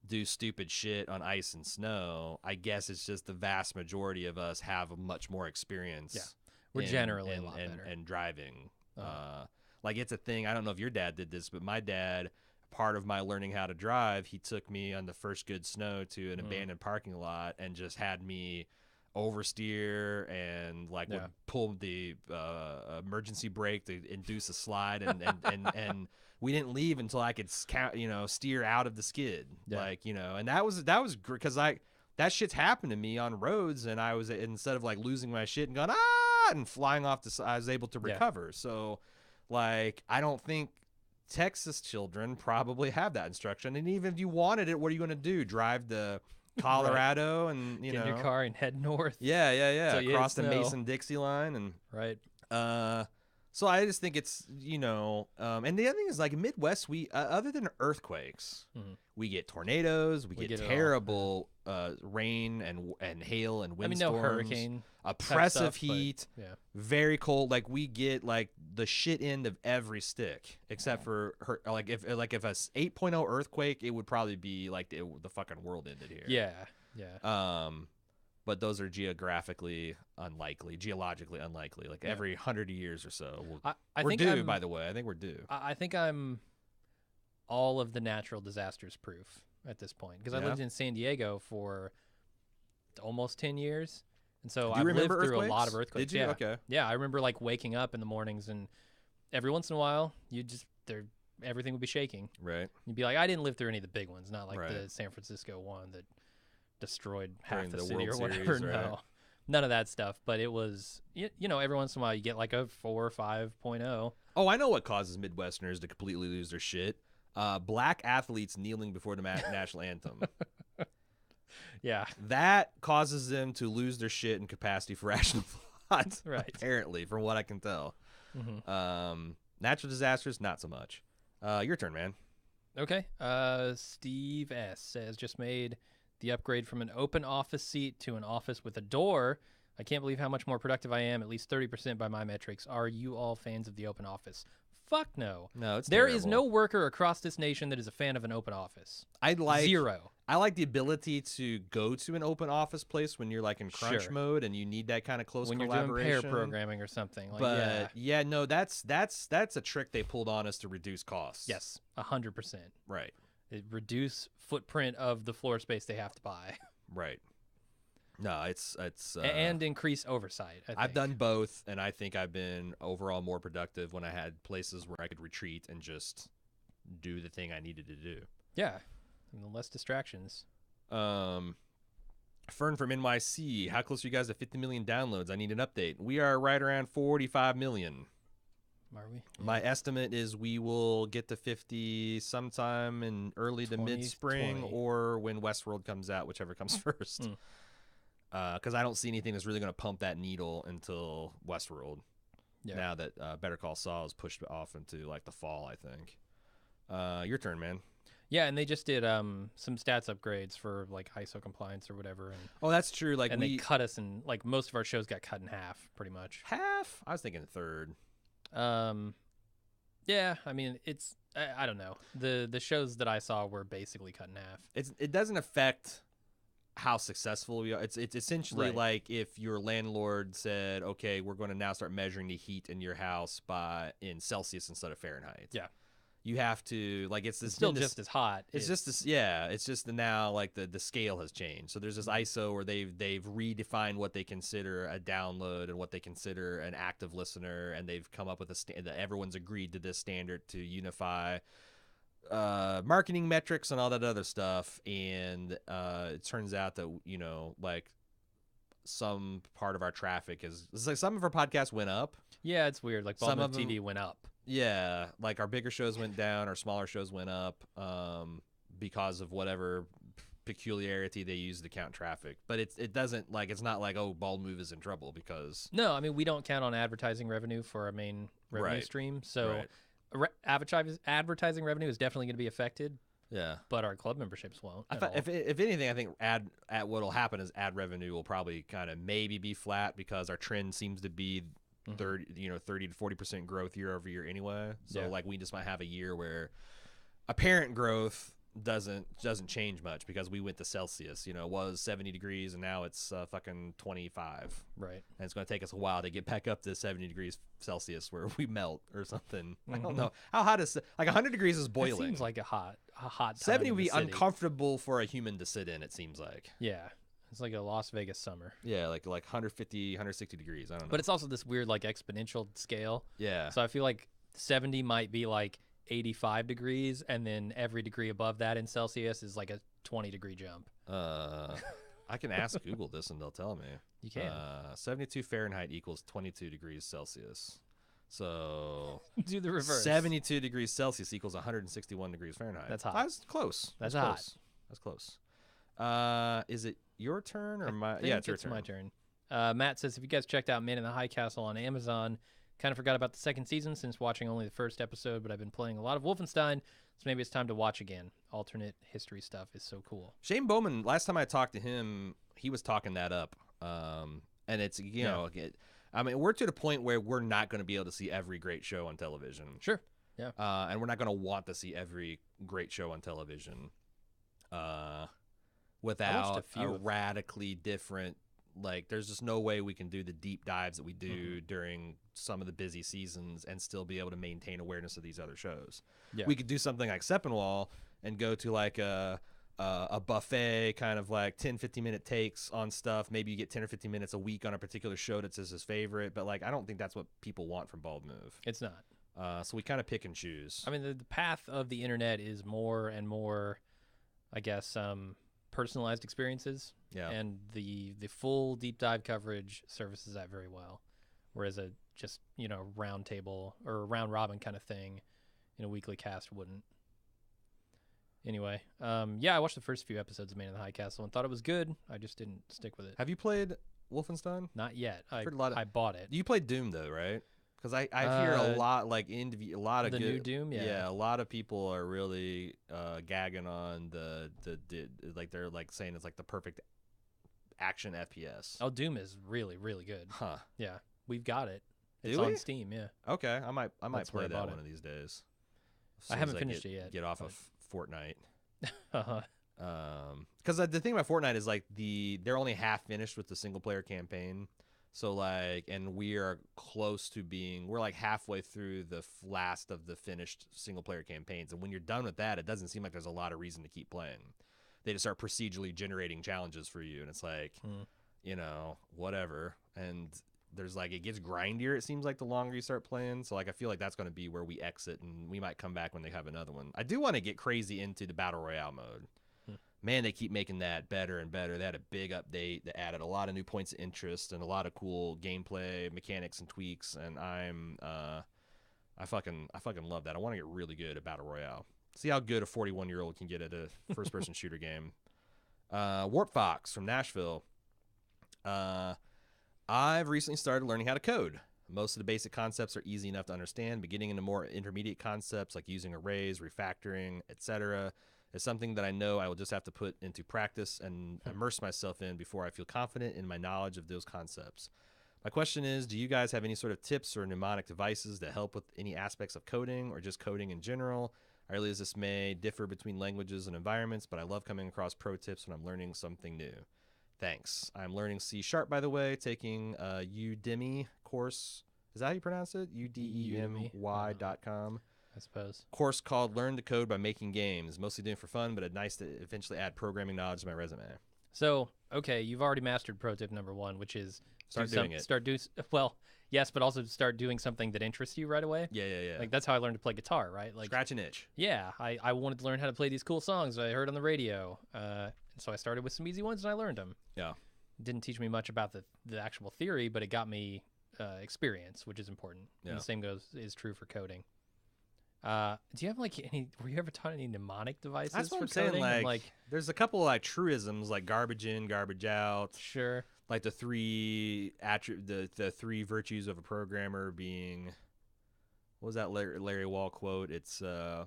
do stupid shit on ice and snow. I guess it's just the vast majority of us have a much more experience. Yeah, we're generally a lot better. And driving. Like, it's a thing. I don't know if your dad did this, but my dad, part of my learning how to drive, he took me on the first good snow to an abandoned parking lot and just had me oversteer and like would pull the emergency brake to induce a slide, and we didn't leave until I could steer out of the skid, like, and that was because that shit's happened to me on roads, and I was, instead of like losing my shit and going and flying off I was able to recover. So like, I don't think Texas children probably have that instruction, and even if you wanted it, what are you going to do? Drive to Colorado and get in your car and head north? Across the Mason-Dixie line and so I just think it's, and the other thing is, like, Midwest, we other than earthquakes, we get tornadoes, we get terrible rain and hail and windstorms. No hurricane, oppressive heat, very cold. Like, we get like the shit end of every stick, except for if a 8.0 earthquake, it would probably be like the fucking world ended here. But those are geologically unlikely. Like every 100 years or so. We're due, by the way. I think we're due. I think I'm all of the natural disasters proof at this point, because I lived in San Diego for almost 10 years. And so I've lived through a lot of earthquakes. Did you? Okay. Yeah, I remember like waking up in the mornings, and every once in a while, everything would be shaking. Right. You'd be like, I didn't live through any of the big ones, not like the San Francisco one that destroyed half the city or whatever. Series, no, none of that stuff. But it was, every once in a while you get like a 4 or 5.0. Oh, I know what causes Midwesterners to completely lose their shit. Black athletes kneeling before the national anthem. Yeah, that causes them to lose their shit and capacity for rational thought. Right. Apparently, from what I can tell. Natural disasters, not so much. Your turn, man. Okay. Steve S says, just made the upgrade from an open office seat to an office with a door. I can't believe how much more productive I am, at least 30% by my metrics. Are you all fans of the open office? Fuck no. No, it's There terrible. Is no worker across this nation that is a fan of an open office. Zero. I like the ability to go to an open office place when you're like in crunch mode and you need that kind of close collaboration. When you're doing pair programming or something. Like, but no, that's a trick they pulled on us to reduce costs. Yes, 100%. Right. It reduce footprint of the floor space they have to buy. Right. No, it's and increase oversight. I've done both, and I think I've been overall more productive when I had places where I could retreat and just do the thing I needed to do. Yeah, and less distractions. Fern from NYC, how close are you guys to 50 million downloads? I need an update. We are right around 45 million. Are we? Yeah. My estimate is we will get to 50 sometime in early to mid-spring, or when Westworld comes out, whichever comes first. Because I don't see anything that's really going to pump that needle until Westworld. Yeah. Now that Better Call Saul is pushed off into like the fall, I think. Your turn, man. Yeah, and they just did some stats upgrades for like ISO compliance or whatever. And, that's true. Like, they cut us, and like most of our shows got cut in half, pretty much. Half? I was thinking a third. Yeah, I mean, it's I don't know. The shows that I saw were basically cut in half. It doesn't affect how successful we are. It's essentially like if your landlord said, okay, we're going to now start measuring the heat in your house in Celsius instead of Fahrenheit. Yeah. You have to, like, it's still just as hot. It's just this, it's just now like the scale has changed. So there's this ISO where they've redefined what they consider a download and what they consider an active listener, and they've come up with that everyone's agreed to this standard to unify marketing metrics and all that other stuff. And it turns out that like some part of our traffic it's like some of our podcasts went up. Yeah, it's weird. Like Bald Move TV went up. Yeah, like our bigger shows went down, our smaller shows went up because of whatever peculiarity they use to count traffic. But it doesn't, like, it's not like, oh, Bald Move is in trouble because... No, I mean, we don't count on advertising revenue for our main revenue stream. So advertising revenue is definitely going to be affected. Yeah. But our club memberships won't. If anything, I think what will happen is ad revenue will probably kind of maybe be flat because our trend seems to be 30 to 40% growth year over year anyway. So like we just might have a year where apparent growth doesn't change much because we went to Celsius. It was 70 degrees and now it's fucking 25. Right. And it's going to take us a while to get back up to 70 degrees Celsius where we melt or something. I don't know how hot is like 100 degrees is boiling. It seems like a hot time 70 would be uncomfortable for a human to sit in. It seems like. Yeah. It's like a Las Vegas summer. Yeah, like 150, 160 degrees. I don't know. But it's also this weird like exponential scale. Yeah. So I feel like 70 might be like 85 degrees, and then every degree above that in Celsius is like a 20-degree jump. I can ask Google this and they'll tell me. You can. 72 Fahrenheit equals 22 degrees Celsius. So do the reverse. 72 degrees Celsius equals 161 degrees Fahrenheit. That's hot. That's close. That's hot. Close. That's close. Is it your turn or my? Yeah, it's your turn. My turn. Matt says, "If you guys checked out Man in the High Castle on Amazon, kind of forgot about the second season since watching only the first episode, but I've been playing a lot of Wolfenstein, so maybe it's time to watch again. Alternate history stuff is so cool." Shane Bowman, last time I talked to him, he was talking that up. And it's, you know, I mean, we're to the point where we're not going to be able to see every great show on television. Sure. Yeah. And we're not going to want to see every great show on television without a radically different, like, there's just no way we can do the deep dives that we do during some of the busy seasons and still be able to maintain awareness of these other shows. Yeah. We could do something like Seppenwall and go to like a buffet, kind of like 10-15 minute takes on stuff. Maybe you get 10 or 15 minutes a week on a particular show that's his favorite, but like I don't think that's what people want from Bald Move. It's not. So we kind of pick and choose. I mean, the path of the internet is more and more, I guess, personalized experiences. Yeah. And the full deep dive coverage services that very well, whereas a just round table or round robin kind of thing in a weekly cast wouldn't. Anyway, I watched the first few episodes of Man in the High Castle and thought it was good. I just didn't stick with it. Have you played Wolfenstein? Not yet. I bought it. You played Doom though, right? Because I hear a lot, like a lot of the new Doom. Yeah, a lot of people are really gagging on the like they're like saying it's like the perfect action FPS. Oh, Doom is really, really good. Huh? Yeah, we've got it. It's on Steam. Yeah. Okay, I might play that one of these days. I haven't finished it yet. Get off of Fortnite. Uh-huh. Because the thing about Fortnite is like they're only half finished with the single player campaign. So like, and we are close to we're like halfway through the last of the finished single player campaigns. And when you're done with that, it doesn't seem like there's a lot of reason to keep playing. They just start procedurally generating challenges for you. And it's like, whatever. And there's like, it gets grindier, it seems like, the longer you start playing. So like, I feel like that's going to be where we exit, and we might come back when they have another one. I do want to get crazy into the Battle Royale mode. Man, they keep making that better and better. They had a big update that added a lot of new points of interest and a lot of cool gameplay mechanics and tweaks. And I fucking love that. I want to get really good at Battle Royale. See how good a 41-year-old can get at a first-person shooter game. Warp Fox from Nashville. I've recently started learning how to code. Most of the basic concepts are easy enough to understand, but getting into more intermediate concepts like using arrays, refactoring, etc. is something that I know I will just have to put into practice and immerse myself in before I feel confident in my knowledge of those concepts. My question is, do you guys have any sort of tips or mnemonic devices that help with any aspects of coding or just coding in general? I realize this may differ between languages and environments, but I love coming across pro tips when I'm learning something new. Thanks. I'm learning C#, by the way, taking a Udemy course. Is that how you pronounce it? udemy.com. I suppose. Course called Learn to Code by Making Games. Mostly doing it for fun, but it's nice to eventually add programming knowledge to my resume. So, okay, you've already mastered pro tip number 1, which is start doing it. Well, yes, but also start doing something that interests you right away. Yeah. Like, that's how I learned to play guitar, right? Like, scratch an itch. Yeah, I wanted to learn how to play these cool songs I heard on the radio. So I started with some easy ones and I learned them. Yeah. It didn't teach me much about the actual theory, but it got me experience, which is important. Yeah. And the same is true for coding. Do you have like were you ever taught any mnemonic devices? That's what for I'm saying. Coding? Like, there's a couple of like truisms, like garbage in, garbage out. Sure. Like the three virtues of a programmer being, what was that Larry Wall quote? It's I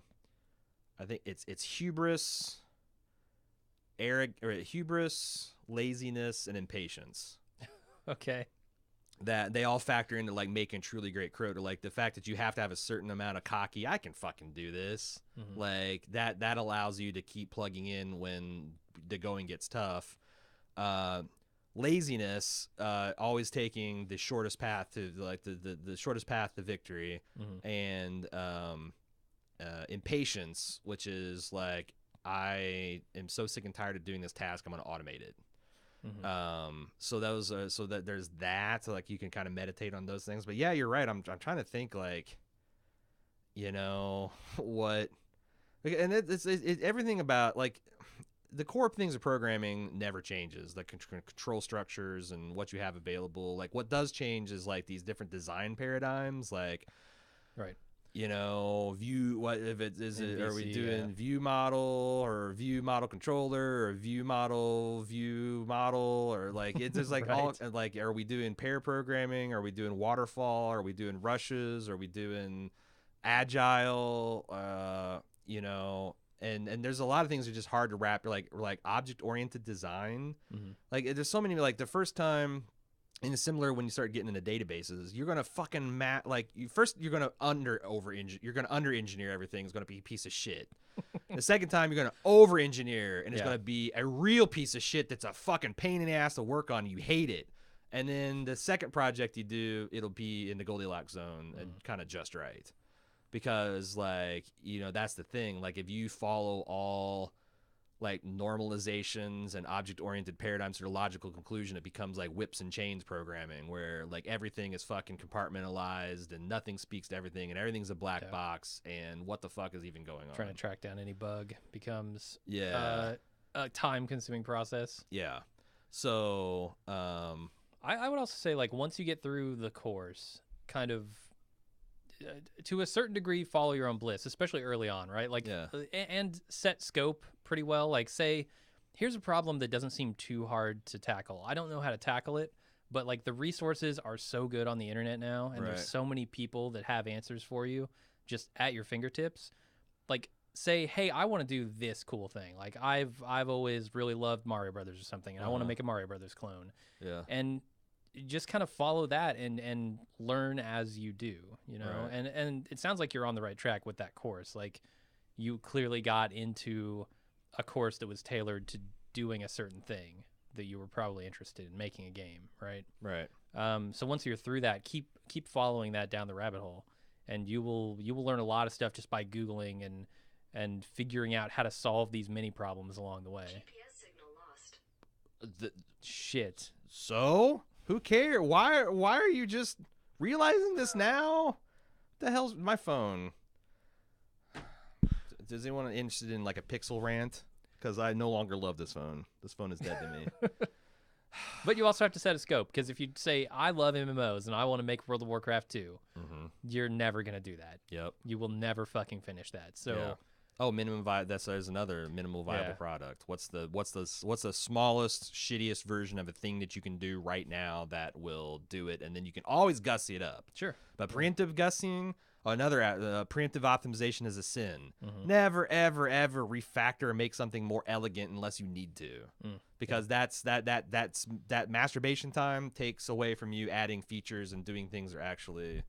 think it's hubris, laziness, and impatience. Okay. That they all factor into like making truly great code, or like the fact that you have to have a certain amount of cocky, I can fucking do this. Mm-hmm. Like that allows you to keep plugging in when the going gets tough. Laziness, always taking the shortest path to like the shortest path to victory. Mm-hmm. And impatience, which is like, I am so sick and tired of doing this task, I'm going to automate it. So those so that there's that, so like you can kind of meditate on those things. But yeah, you're right. I'm trying to think, like, what, and it's everything about, like, the core things of programming never changes. The control structures and what you have available. Like, what does change is like these different design paradigms, like, right. View, what if it is it, are we doing view model or view model controller or view model, or like it's just like all, like, are we doing pair programming? Are we doing waterfall? Are we doing rushes? Are we doing agile? And there's a lot of things that are just hard to wrap, like object oriented design. Like, there's so many, like, the first time. And it's similar when you start getting into databases. You're gonna fucking you're gonna under engineer everything. It's gonna be a piece of shit. The second time you're gonna over engineer, and it's gonna be a real piece of shit that's a fucking pain in the ass to work on. You hate it. And then the second project you do, it'll be in the Goldilocks zone and kind of just right. Because, like, that's the thing. Like, if you follow all, like, normalizations and object-oriented paradigms to a logical conclusion, it becomes like whips and chains programming, where, like, everything is fucking compartmentalized and nothing speaks to everything and everything's a black box, and what the fuck is even going on? Trying to track down any bug becomes a time-consuming process. Yeah. So I would also say, like, once you get through the course, kind of to a certain degree follow your own bliss, especially early on, right? Like, and set scope pretty well. Like, say, here's a problem that doesn't seem too hard to tackle. I don't know how to tackle it, but, like, the resources are so good on the internet now, and there's so many people that have answers for you just at your fingertips. Like, say, hey, I want to do this cool thing. Like, I've always really loved Mario Brothers or something, and I want to make a Mario Brothers clone. Yeah. And just kind of follow that and learn as you do, and it sounds like you're on the right track with that course. Like, you clearly got into a course that was tailored to doing a certain thing that you were probably interested in, making a game, right? Right. So once you're through that, keep following that down the rabbit hole, and you will learn a lot of stuff just by Googling and figuring out how to solve these mini problems along the way. GPS signal lost. Shit. So? Who cares? Why are you just realizing this now? What the hell's my phone? Does anyone interested in, like, a pixel rant? Because I no longer love this phone. This phone is dead to me. But you also have to set a scope, because if you say, I love MMOs and I want to make World of Warcraft 2, you're never going to do that. Yep. You will never fucking finish that. So minimum viable. There's another minimal viable product. What's the smallest, shittiest version of a thing that you can do right now that will do it, and then you can always gussy it up. Sure. But preemptive gussying, another preemptive optimization is a sin. Never, ever, ever refactor or make something more elegant unless you need to, because that's masturbation time takes away from you adding features and doing things that are actually.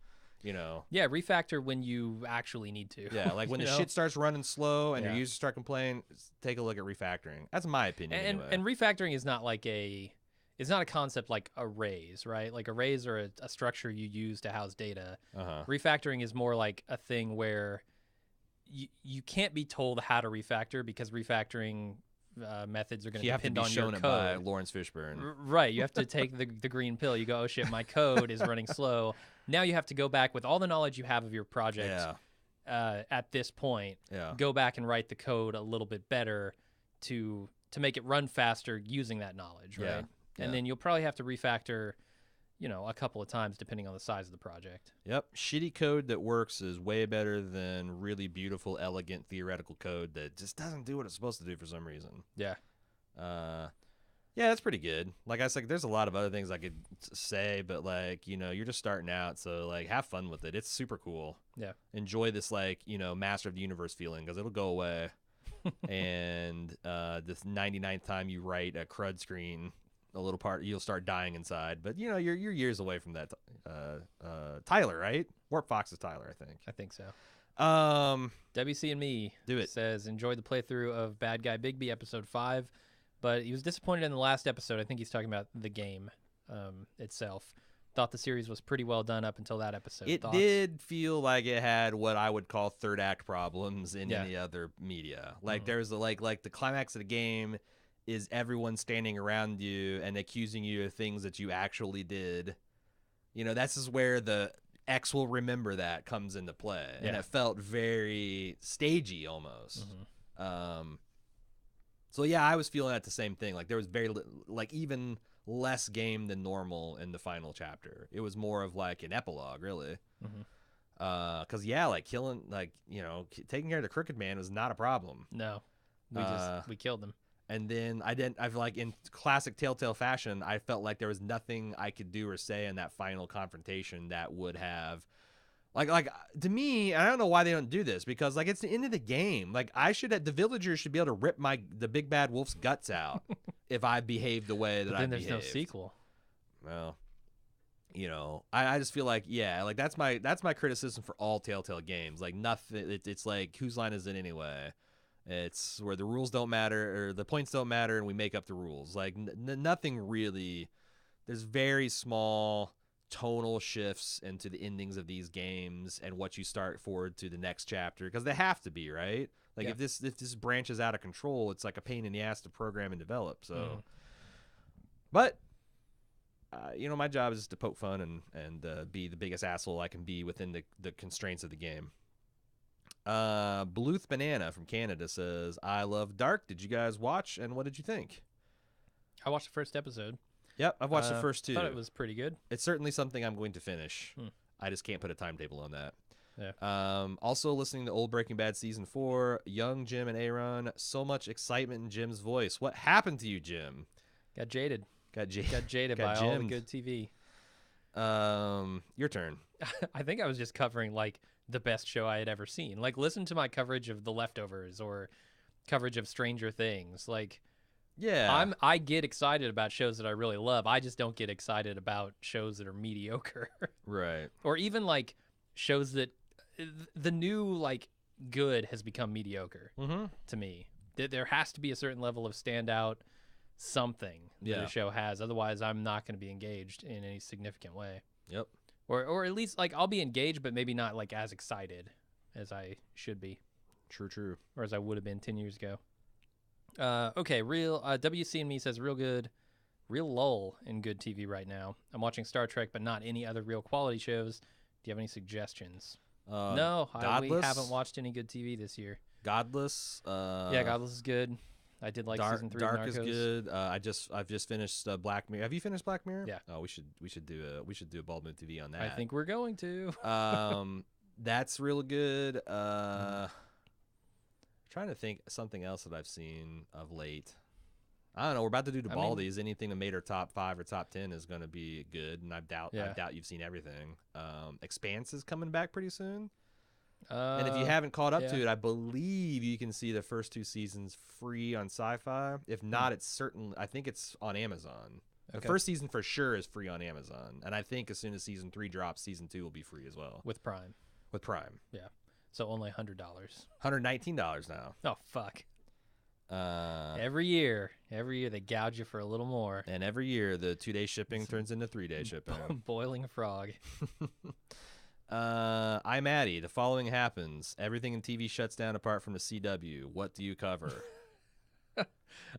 Yeah, refactor when you actually need to. Yeah, like when the shit starts running slow and your users start complaining, take a look at refactoring. That's my opinion. And refactoring is not like it's not a concept like arrays, right? Like, arrays are a structure you use to house data. Refactoring is more like a thing where you can't be told how to refactor, because refactoring methods are going to depend on your code. By Lawrence Fishburne. Right. You have to take the green pill. You go, oh shit, my code is running slow. Now you have to go back with all the knowledge you have of your project at this point. Go back and write the code a little bit better to make it run faster using that knowledge, right? And then you'll probably have to refactor, a couple of times depending on the size of the project. Yep. Shitty code that works is way better than really beautiful, elegant, theoretical code that just doesn't do what it's supposed to do for some reason. Yeah. Yeah, that's pretty good. Like I said, there's a lot of other things I could say, but, like, you're just starting out, so, like, have fun with it. It's super cool. Yeah. Enjoy this, like, master of the universe feeling, because it'll go away. And this 99th time you write a CRUD screen, a little part, you'll start dying inside. But, you're years away from that. Tyler, right? Warp Fox is Tyler, I think. I think so. WC and me do it. Says, enjoyed the playthrough of Bad Guy Bigby episode 5. But he was disappointed in the last episode. I think he's talking about the game itself. Thought the series was pretty well done up until that episode. It did feel like it had what I would call third act problems in any other media. Like there's like the climax of the game is everyone standing around you and accusing you of things that you actually did. You know, this is where the X will remember that comes into play. Yeah. And it felt very stagey almost. So yeah, I was feeling that the same thing. Like there was even less game than normal in the final chapter. It was more of like an epilogue, really. Because like killing, like, you know, taking care of the Crooked Man was not a problem. No, we killed him. And then I feel like in classic Telltale fashion, I felt like there was nothing I could do or say in that final confrontation that would have, like to me, I don't know why they don't do this, because like it's the end of the game. Like the villagers should be able to rip the big bad wolf's guts out if I behaved the way that I behaved. Then there's no sequel. Well, you know, I just feel like, yeah, like that's my criticism for all Telltale games. Like nothing, it's like, whose line is it anyway? It's where the rules don't matter, or the points don't matter, and we make up the rules. Like nothing really. There's very small tonal shifts into the endings of these games and what you start forward to the next chapter, because they have to be, right. Like if this branches out of control, it's like a pain in the ass to program and develop. So, but you know, my job is to poke fun and be the biggest asshole I can be within the constraints of the game. Bluth Banana from Canada says, I love Dark. Did you guys watch, and what did you think? I watched the first episode. Yep, I've watched the first 2. I thought it was pretty good. It's certainly something I'm going to finish. I just can't put a timetable on that. Yeah. Also listening to old Breaking Bad season 4, young Jim and Aaron. So much excitement in Jim's voice. What happened to you, Jim? Got jaded. Got jaded by all the good TV. Your turn. I think I was just covering like the best show I had ever seen. Like, listen to my coverage of The Leftovers or coverage of Stranger Things. Like, yeah, I get excited about shows that I really love. I just don't get excited about shows that are mediocre. Right. Or even like shows that the new like good has become mediocre to me. There has to be a certain level of standout something that a show has. Otherwise, I'm not going to be engaged in any significant way. Yep. Or at least like I'll be engaged, but maybe not like as excited as I should be. True. Or as I would have been 10 years ago. Okay, WC and me says real lull in good TV right now. I'm watching Star Trek, but not any other real quality shows. Do you have any suggestions? No, we haven't watched any good TV this year. Godless. Yeah, Godless is good. I did like season 3 Dark of Narcos. is good. I've just finished Black Mirror. Have you finished Black Mirror? Yeah. Oh, we should do a Bald Move TV on that. I think we're going to. That's real good. Trying to think something else that I've seen of late. I don't know. We're about to do the Baldies. Anything that made our top 5 or top 10 is going to be good, and I doubt you've seen everything. Expanse is coming back pretty soon. And if you haven't caught up to it, I believe you can see the first 2 seasons free on Sci-Fi. If not, I think it's on Amazon. The first season for sure is free on Amazon, and I think as soon as season 3 drops, season 2 will be free as well with Prime. Yeah, so only $100. $119 now. Oh fuck! Every year they gouge you for a little more, and every year the 2-day shipping turns into 3-day shipping. Boiling a frog. I'm Addy. The following happens. Everything in TV shuts down apart from the CW. What do you cover?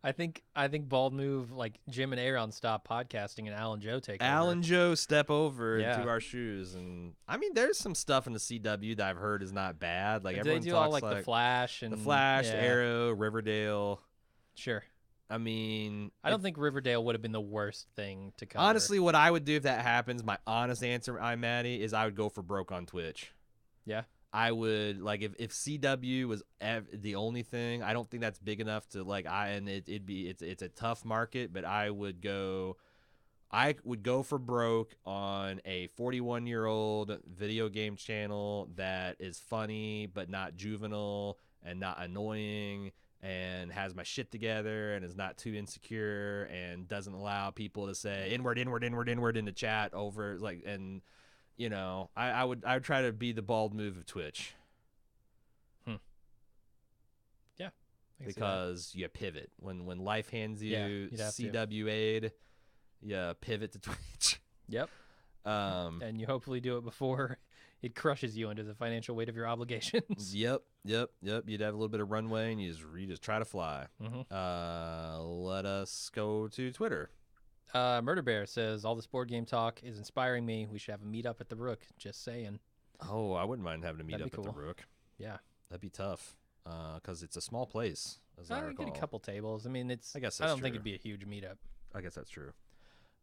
I think Bald Move, like Jim and Aaron stop podcasting and Al and Joe take over. Al and Joe step over into our shoes, and I mean, there's some stuff in the CW that I've heard is not bad. Like everyone do talks all like the Flash and Arrow, Riverdale. Sure. I mean, I don't think Riverdale would have been the worst thing to cover. Honestly, what I would do if that happens, my honest answer, I'm Maddie, is I would go for broke on Twitch. Yeah. I would, like, if CW was the only thing, I don't think that's big enough to, like, it's a tough market, but I would go for broke on a 41-year-old video game channel that is funny but not juvenile and not annoying and has my shit together and is not too insecure and doesn't allow people to say inward in the chat over, like, and you know, I would try to be the Bald Move of Twitch. Yeah. Because you pivot. When life hands you CW aid, you pivot to Twitch. Yep. And you hopefully do it before it crushes you under the financial weight of your obligations. Yep. You'd have a little bit of runway, and you just try to fly. Let us go to Twitter. Murder Bear says, all this board game talk is inspiring me. We should have a meetup at the Rook. Just saying. Oh, I wouldn't mind having a meetup cool. at the Rook. Yeah. That'd be tough because it's a small place, as I recall. Get a couple tables. I mean, I guess I that's don't think true. it'd be a huge meetup. I guess that's true.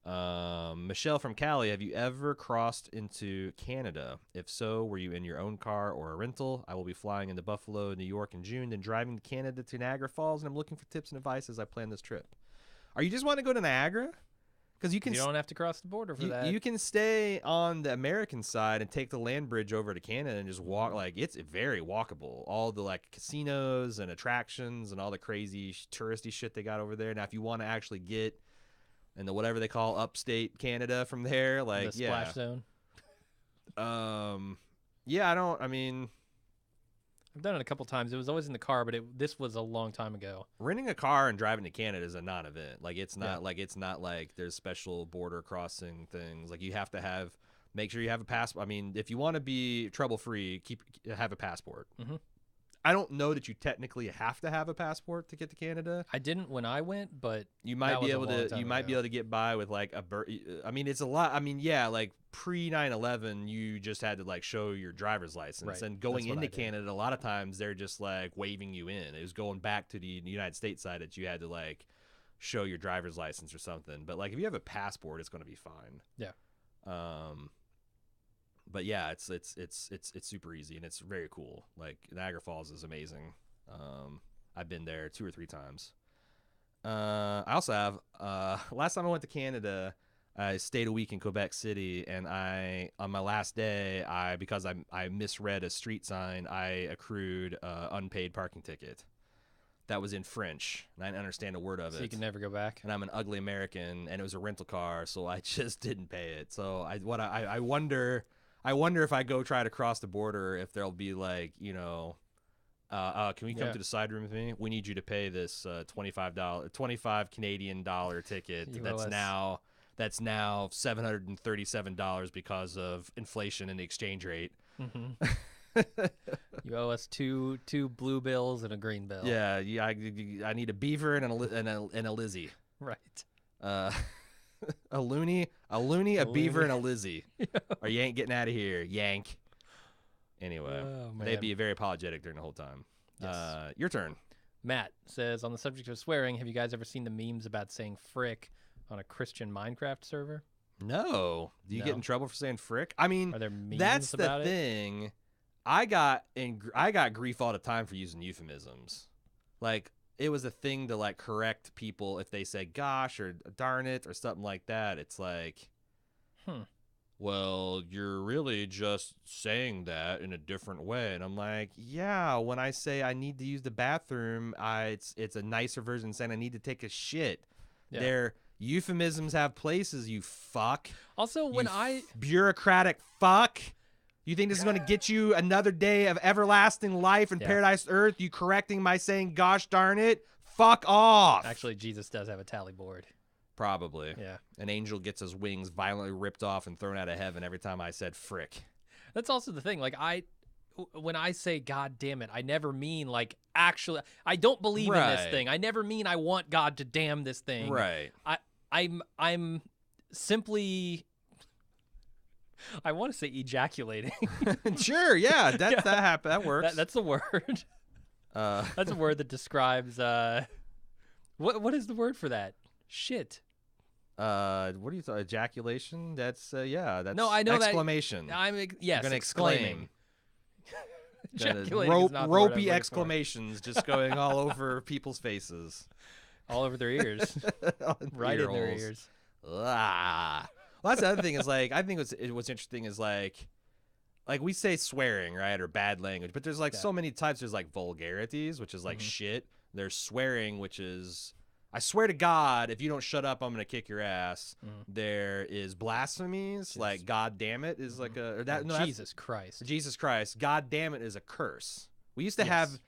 Michelle from Cali, have you ever crossed into Canada? If so, were you in your own car or a rental? I will be flying into Buffalo, New York in June, then driving to Canada to Niagara Falls, and I'm looking for tips and advice as I plan this trip. Are you just want to go to Niagara? Because you don't have to cross the border for that. You can stay on the American side and take the land bridge over to Canada and just walk. Like, it's very walkable. All the like casinos and attractions and all the crazy touristy shit they got over there. Now, if you want to actually get in the whatever they call upstate Canada from there, like the splash zone. I've done it a couple times. It was always in the car, but this was a long time ago. Renting a car and driving to Canada is a non-event. Like it's not like there's special border crossing things. Like you have to make sure you have a passport. I mean, if you want to be trouble-free, have a passport. Mm-hmm. I don't know that you technically have to have a passport to get to Canada. I didn't when I went, but you might be able to. You might be able to get by with like a. I mean, it's a lot. I mean, yeah, like pre 9/11, you just had to like show your driver's license, right. and going into Canada, a lot of times they're just like waving you in. It was going back to the United States side that you had to like show your driver's license or something. But like if you have a passport, it's going to be fine. Yeah. But yeah, it's super easy and it's very cool. Like Niagara Falls is amazing. I've been there 2 or 3 times. I also have last time I went to Canada, I stayed a week in Quebec City, and on my last day, because I misread a street sign, I accrued unpaid parking ticket. That was in French, and I didn't understand a word of it. So you can never go back. And I'm an ugly American, and it was a rental car, so I just didn't pay it. So I wonder if I go try to cross the border, if there'll be like, can we come to the side room with me? We need you to pay this $25 Canadian dollar ticket. That's now $737 because of inflation in the exchange rate. Mm-hmm. You owe us two blue bills and a green bill. Yeah, I need a beaver and a Lizzie. Right. A loony, a beaver, and a Lizzie. Or you ain't getting out of here, yank. Anyway, they'd be very apologetic during the whole time. Yes. Your turn. Matt says, on the subject of swearing, have you guys ever seen the memes about saying frick on a Christian Minecraft server? No. Do you get in trouble for saying frick? I mean, are there memes that's about the thing. I got grief all the time for using euphemisms. Like, it was a thing to like correct people if they say gosh or darn it or something like that. It's like, well, you're really just saying that in a different way. And I'm like, yeah, when I say I need to use the bathroom, it's a nicer version of saying I need to take a shit. Yeah. Their euphemisms have places, you fuck. Also, bureaucratic fuck. You think this is going to get you another day of everlasting life in paradise earth? You correcting my saying, gosh darn it? Fuck off. Actually, Jesus does have a tally board. Probably. Yeah. An angel gets his wings violently ripped off and thrown out of heaven every time I said frick. That's also the thing. Like, when I say God damn it, I never mean like actually. I don't believe in this thing. I never mean I want God to damn this thing. Right. I'm simply. I want to say ejaculating. Sure, yeah, that works. That's the word. That's a word that describes what is the word for that? Shit. What do you thought? Ejaculation? That's that's no, I know exclamation. That. I'm gonna exclaiming. Ropey exclamations just going all over people's faces, all over their ears, right in their ears. Ah. Well, that's the other thing is like I think what's interesting is like we say swearing, right, or bad language, but there's like so many types. There's like vulgarities, which is like shit. There's swearing, which is I swear to God, if you don't shut up, I'm gonna kick your ass. There is blasphemies, like God damn it is like a or that. No, Jesus Christ. Jesus Christ, God damn it is a curse. We used to have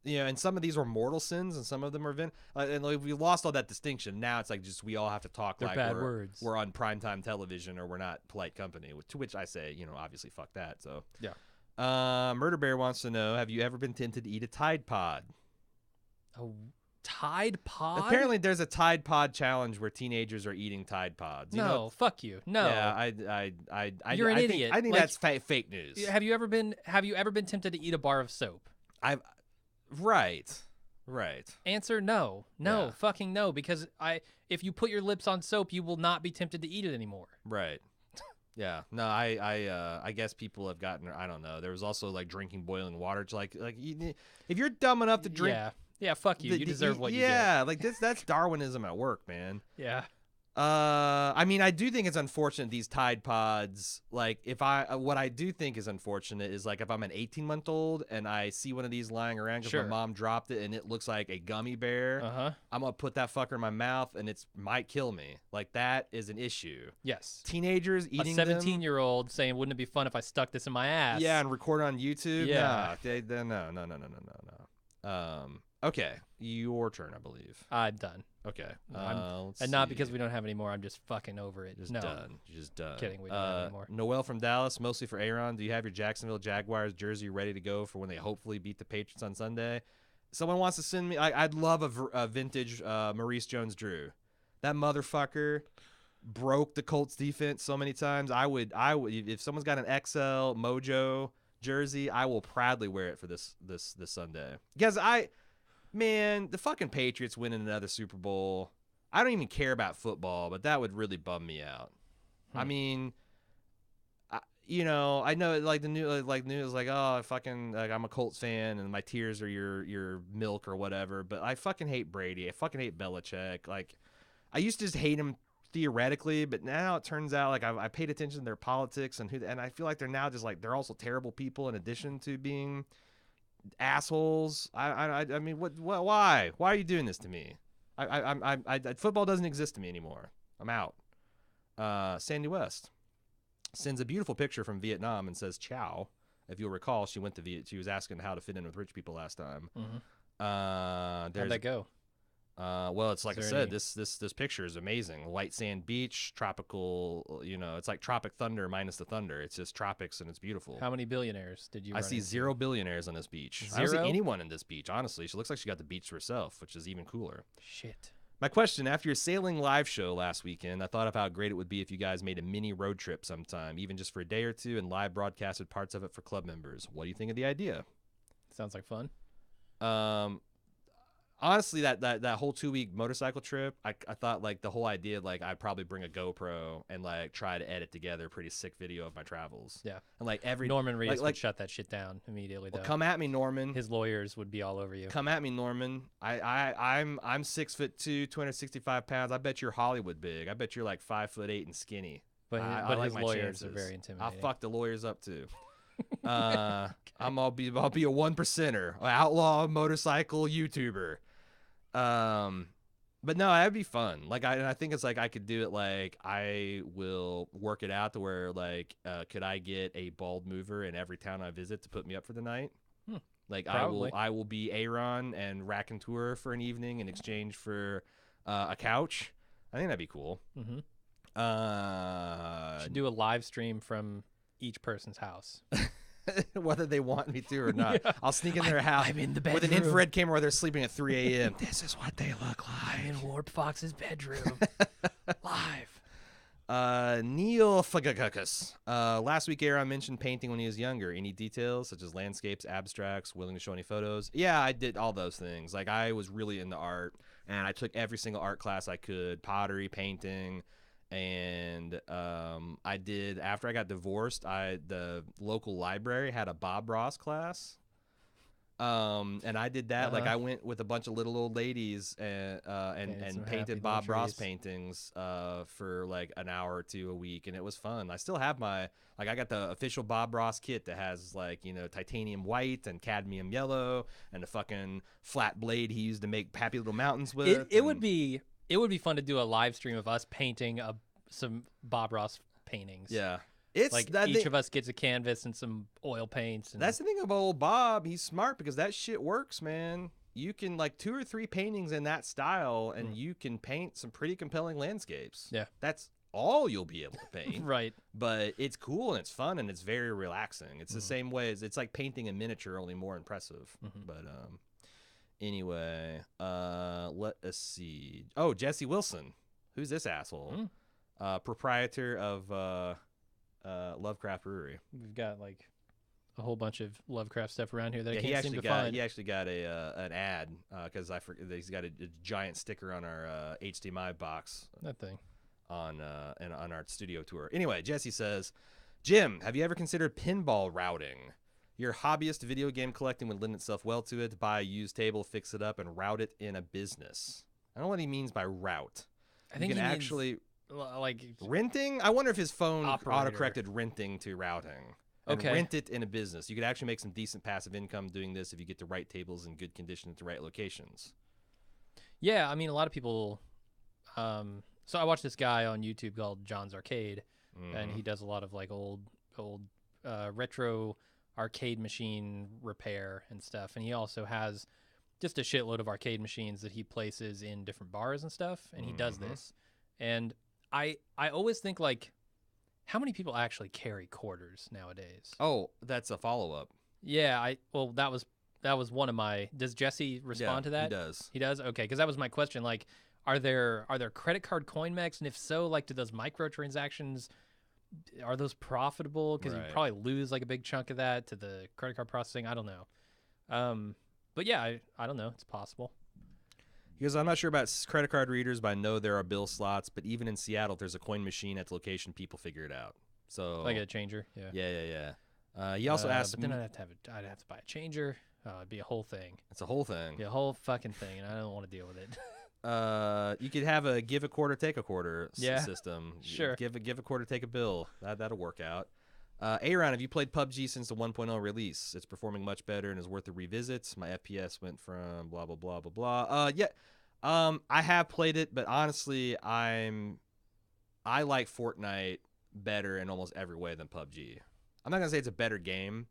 you know, and some of these were mortal sins, and some of them are and like, we lost all that distinction. Now it's like just we all have to talk They're like bad words. we're on primetime television or we're not polite company. To which I say, you know, obviously fuck that. So Yeah. Murder Bear wants to know: have you ever been tempted to eat a Tide Pod? A Tide Pod? Apparently, there's a Tide Pod challenge where teenagers are eating Tide Pods. You know, fuck you. No. Yeah, You're an idiot. I think Like, that's fake news. Have you ever been tempted to eat a bar of soap? Right. Answer no. Fucking no, because if you put your lips on soap, you will not be tempted to eat it anymore. Right. Yeah. No, I guess people have gotten, I don't know. There was also like drinking boiling water. It's like if you're dumb enough to drink. Yeah, fuck you. You deserve what you get. Yeah, like that's Darwinism at work, man. Yeah. I mean, I do think it's unfortunate these Tide Pods. Like, what I do think is unfortunate is like if I'm an 18-month-old and I see one of these lying around because my mom dropped it and it looks like a gummy bear, I'm gonna put that fucker in my mouth and it might kill me. Like that is an issue. Yes. Teenagers eating a 17-year-old saying, "Wouldn't it be fun if I stuck this in my ass?" Yeah, and record on YouTube. Yeah. No. Okay, your turn, I believe. I'm done. Okay. And not because we don't have any more. I'm just fucking over it. Just done. Kidding. We don't have any more. Noel from Dallas, mostly for Aaron. Do you have your Jacksonville Jaguars jersey ready to go for when they hopefully beat the Patriots on Sunday? Someone wants to send me. I'd love a vintage Maurice Jones-Drew. That motherfucker broke the Colts defense so many times. I would. If someone's got an XL Mojo jersey, I will proudly wear it for this Sunday. Because man, the fucking Patriots winning another Super Bowl. I don't even care about football, but that would really bum me out. I mean, I know like the news, like, oh, I'm a Colts fan and my tears are your milk or whatever. But I fucking hate Brady. I fucking hate Belichick. Like, I used to just hate him theoretically, but now it turns out like I paid attention to their politics and I feel like they're now just like they're also terrible people in addition to being assholes. I mean, why are you doing this to me? Football doesn't exist to me anymore. I'm out. Sandy West sends a beautiful picture from Vietnam and says ciao. If you'll recall, she went to she was asking how to fit in with rich people last time. How'd that go? Well, it's like I said, this picture is amazing. White sand beach, tropical, it's like Tropic Thunder minus the thunder. It's just tropics and it's beautiful. How many billionaires did you I see 0 billionaires on this beach. 0? I don't see anyone in this beach, honestly. She looks like she got the beach to herself, which is even cooler. Shit. My question, after your sailing live show last weekend, I thought of how great it would be if you guys made a mini road trip sometime, even just for a day or two, and live broadcasted parts of it for club members. What do you think of the idea? Sounds like fun. Honestly, that whole 2-week motorcycle trip, I thought like the whole idea, like I'd probably bring a GoPro and like try to edit together a pretty sick video of my travels. Yeah. And like Norman Reedus would shut that shit down immediately. Well, come at me, Norman. His lawyers would be all over you. Come at me, Norman. I'm 6'2", 265 pounds. I bet you're Hollywood big. I bet you're like 5'8" and skinny. But like his my lawyers chances. are very intimidating. I'll fuck the lawyers up too. Okay. I'll be a 1%er, outlaw motorcycle YouTuber. But no, that'd be fun. Like I think it's like I could do it. Like I will work it out to where like could I get a bald mover in every town I visit to put me up for the night? Like probably. I will be Aaron and raconteur for an evening in exchange for a couch. I think that'd be cool. Mm-hmm. Should do a live stream from each person's house. Whether they want me to or not. Yeah. I'll sneak in their house. I'm in the bedroom. With an infrared camera where they're sleeping at 3 a.m. This is what they look like. I'm in Warp Fox's bedroom. Live. Neil Fagakukas. Last week, Aaron mentioned painting when he was younger. Any details, such as landscapes, abstracts, willing to show any photos? Yeah, I did all those things. Like, I was really into art, and I took every single art class I could, pottery, painting. And I did, after I got divorced, the local library had a Bob Ross class. And I did that. Like I went with a bunch of little old ladies and painted Bob Ross paintings for like an hour or two a week, and it was fun. I still have I got the official Bob Ross kit that has like, titanium white and cadmium yellow and a fucking flat blade he used to make Happy Little Mountains with. It would be fun to do a live stream of us painting some Bob Ross paintings. Yeah. It's like that each of us gets a canvas and some oil paints. And that's the thing about old Bob. He's smart because that shit works, man. You can like 2 or 3 paintings in that style, and you can paint some pretty compelling landscapes. Yeah, that's all you'll be able to paint. right. But it's cool and it's fun and it's very relaxing. It's the same way as it's like painting a miniature, only more impressive. But anyway, let us see. Oh, Jesse Wilson. Who's this asshole? Proprietor of Lovecraft Brewery. We've got like a whole bunch of Lovecraft stuff around here that I Yeah, can't seem to find. he actually got an ad because I forget he's got a giant sticker on our HDMI box. That thing. On our studio tour. Anyway, Jesse says, Jim, have you ever considered pinball routing? Your hobbyist video game collecting would lend itself well to it. Buy a used table, fix it up, and route it in a business. I don't know what he means by route. I think you he can means, actually like renting. I wonder if his phone operator. autocorrected renting to routing. And Okay. rent it in a business. You could actually make some decent passive income doing this if you get the right tables in good condition at the right locations. Yeah, I mean, a lot of people. So I watched this guy on YouTube called John's Arcade, and he does a lot of like old retro arcade machine repair and stuff. And he also has just a shitload of arcade machines that he places in different bars and stuff. And he does this. And I always think like, how many people actually carry quarters nowadays? Oh, that's a follow-up. Yeah, that was one of my. Does Jesse respond to that? He does. He does. Okay, because that was my question. Like, are there credit card coin mechs, and if so, like, do those microtransactions, are those profitable? Because you probably lose like a big chunk of that to the credit card processing. I don't know. But yeah, I don't know. It's possible. He goes, I'm not sure about credit card readers, but I know there are bill slots. But even in Seattle, if there's a coin machine at the location, people figure it out. So Like a changer. Yeah. Yeah. He also asked, but then I'd have to buy a changer. It'd be a whole thing. It's a whole thing. It'd be a whole fucking thing, and I don't want to deal with it. You could have a give a quarter, take a quarter system. Sure. Give a quarter, take a bill. That'll work out. Aaron, have you played PUBG since the 1.0 release? It's performing much better and is worth a revisit. My FPS went from blah blah blah blah blah. I have played it, but honestly, I like Fortnite better in almost every way than PUBG. I'm not gonna say it's a better game,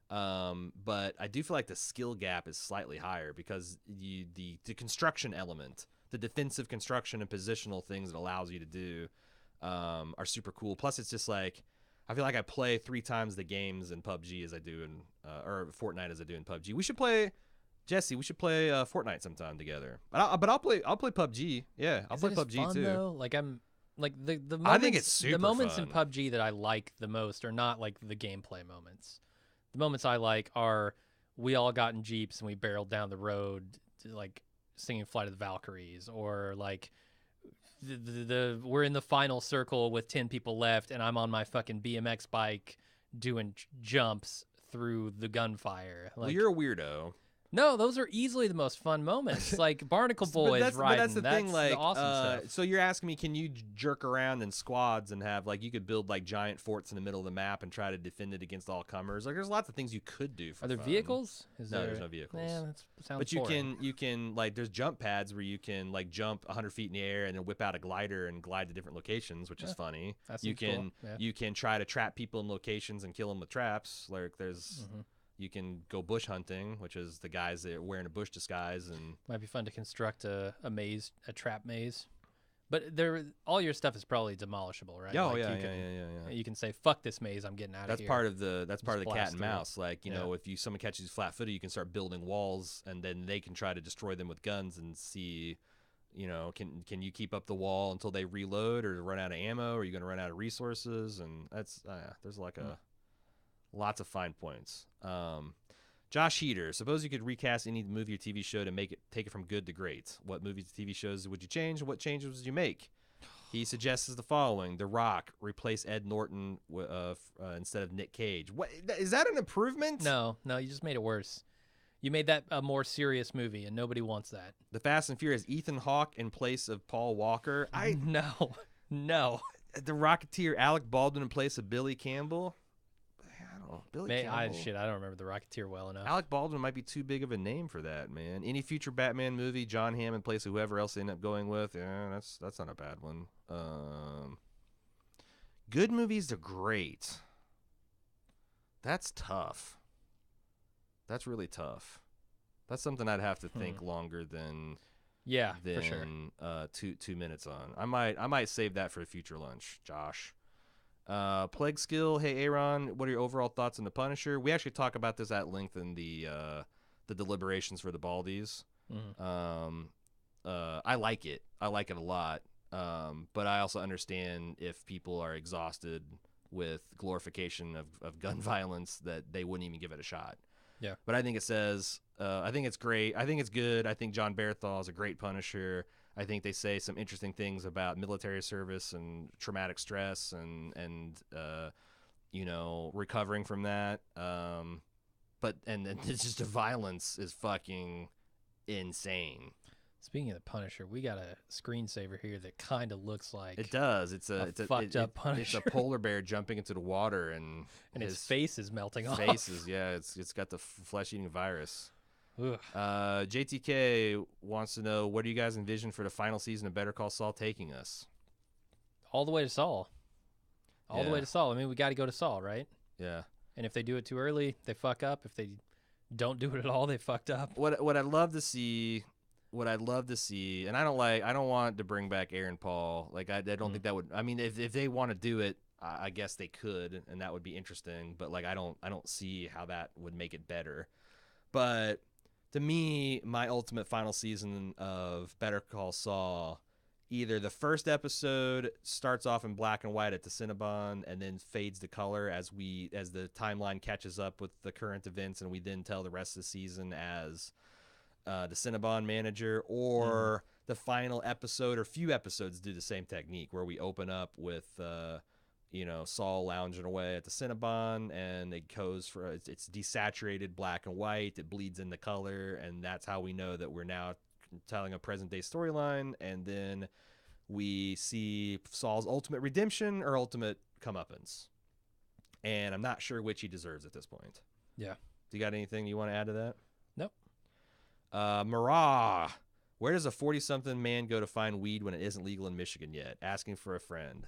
but I do feel like the skill gap is slightly higher because the construction element, the defensive construction and positional things it allows you to do, are super cool. Plus, it's just like, I feel like I play 3 times the games in PUBG as I do in or Fortnite as I do in PUBG. We should play, Jesse. We should play Fortnite sometime together. But I'll play PUBG. Yeah, I'll play PUBG fun, too. Though? Like the moments, I think it's super the moments fun. in PUBG that I like the most are not like the gameplay moments. The moments I like are we all got in Jeeps and we barreled down the road to, like, singing Flight of the Valkyries, or like we're in the final circle with 10 people left and I'm on my fucking BMX bike doing jumps through the gunfire. Like, Well, you're a weirdo. no, those are easily the most fun moments. Like Barnacle Boys riding. But that's the thing. Like, the awesome stuff. so you're asking me, can you jerk around in squads and have, like, you could build like giant forts in the middle of the map and try to defend it against all comers? Like, there's lots of things you could do for Are there fun. vehicles? No, there's no vehicles. Yeah, that sounds But boring. you can like, there's jump pads where you can like jump 100 feet in the air and then whip out a glider and glide to different locations, which is funny. That You seems cool. can Yeah. you can try to trap people in locations and kill them with traps. Like, there's you can go bush hunting, which is the guys that are wearing a bush disguise, and Might be fun to construct a maze, a trap maze. But all your stuff is probably demolishable, right? oh Like, yeah, you can, yeah. You can say, "Fuck this maze, I'm getting out of That's here." part of the cat blast and through. mouse. Like, you know, if someone catches you flat-footed, you can start building walls, and then they can try to destroy them with guns and see, you know, can you keep up the wall until they reload or run out of ammo? Or are you going to run out of resources? And that's there's like lots of fine points. Josh Heater, suppose you could recast any movie or TV show to take it from good to great. What movies or TV shows would you change? What changes would you make? He suggests the following: The Rock, replace Ed Norton instead of Nick Cage. What is that an improvement? No, you just made it worse. You made that a more serious movie, and nobody wants that. The Fast and Furious, Ethan Hawke in place of Paul Walker. No. The Rocketeer, Alec Baldwin in place of Billy Campbell. I don't know. Billy Campbell. I don't remember the Rocketeer well enough. Alec Baldwin might be too big of a name for that, man. Any future Batman movie, John Hamm in place of whoever else they end up going with. Yeah, that's not a bad one. good movies to great. That's tough. That's really tough. That's something I'd have to think longer than for sure. 2 minutes on. I might save that for a future lunch, Josh. Plague Skill, hey Aaron, what are your overall thoughts on the Punisher? We actually talk about this at length in the deliberations for the Baldies. I like it. I like it a lot. But I also understand if people are exhausted with glorification of gun violence that they wouldn't even give it a shot. Yeah. But I think it says, I think it's great. I think it's good. I think John Bernthal is a great Punisher. I think they say some interesting things about military service and traumatic stress and recovering from that. But it's just the violence is fucking insane. Speaking of the Punisher, we got a screensaver here that kind of looks like it does. It's a fucked up Punisher. It's a polar bear jumping into the water and his face is melting off. It's got the flesh-eating virus. Ugh. JTK wants to know, what do you guys envision for the final season of Better Call Saul taking us? All the way to Saul. All the way to Saul. I mean, we got to go to Saul, right? Yeah. And if they do it too early, they fuck up. If they don't do it at all, they fucked up. What I'd love to see, and I don't want to bring back Aaron Paul. Like I don't think that would. I mean, if they want to do it, I guess they could, and that would be interesting. But like I don't see how that would make it better. But to me, my ultimate final season of Better Call Saul, either the first episode starts off in black and white at the Cinnabon and then fades to color as the timeline catches up with the current events, and we then tell the rest of the season as the Cinnabon manager, or the final episode or few episodes do the same technique where we open up with Saul lounging away at the Cinnabon, and it goes for it's desaturated black and white, it bleeds into color, and that's how we know that we're now telling a present day storyline. And then we see Saul's ultimate redemption or ultimate comeuppance, and I'm not sure which he deserves at this point. Yeah. Do you got anything you want to add to that? Nope. Marah, where does a 40-something man go to find weed when it isn't legal in Michigan yet? Asking for a friend.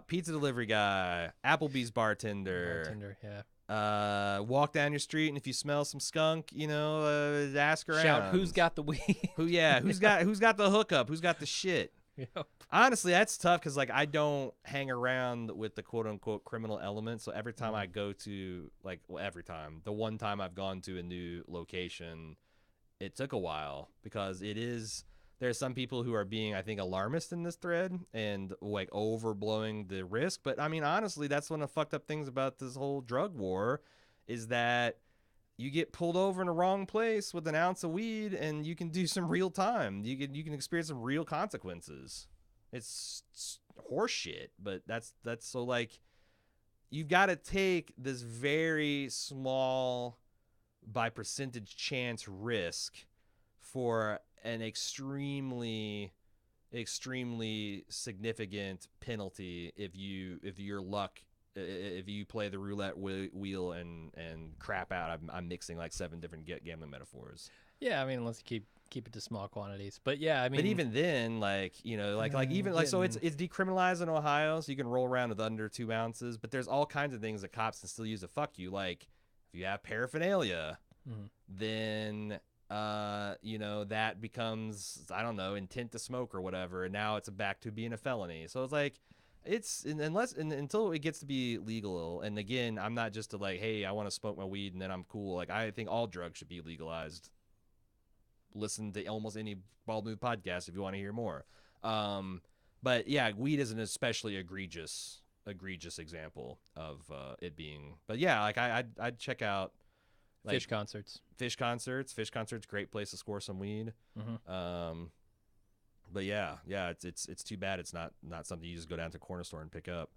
Pizza delivery guy, Applebee's bartender. Yeah. Walk down your street, and if you smell some skunk, ask around. Shout, who's got the weed? Who's got the hookup? Who's got the shit? Yep. Honestly, that's tough because like I don't hang around with the quote unquote criminal element. So every time I go to the one time I've gone to a new location, it took a while because there's some people who are being, I think, alarmist in this thread and like overblowing the risk. But I mean, honestly, that's one of the fucked up things about this whole drug war is that you get pulled over in the wrong place with an ounce of weed and you can do some real time. You can experience some real consequences. It's horse shit, but that's so like you've got to take this very small by percentage chance risk for an extremely significant penalty if you play the roulette wheel and crap out. I'm mixing like 7 different gambling metaphors. Yeah, I mean, unless you keep it to small quantities. But yeah, I mean, but even then, so it's decriminalized in Ohio, so you can roll around with under 2 ounces. But there's all kinds of things that cops can still use to fuck you. Like if you have paraphernalia, then that becomes, I don't know, intent to smoke or whatever, and now it's back to being a felony. So it's like, until it gets to be legal. And again, I'm not just like, hey, I want to smoke my weed and then I'm cool. Like I think all drugs should be legalized. Listen to almost any Bald Move podcast if you want to hear more. But yeah, weed is an especially egregious example of it being. But yeah, like I'd check out. Like, Fish concerts, great place to score some weed. But yeah, it's too bad it's not something you just go down to a corner store and pick up.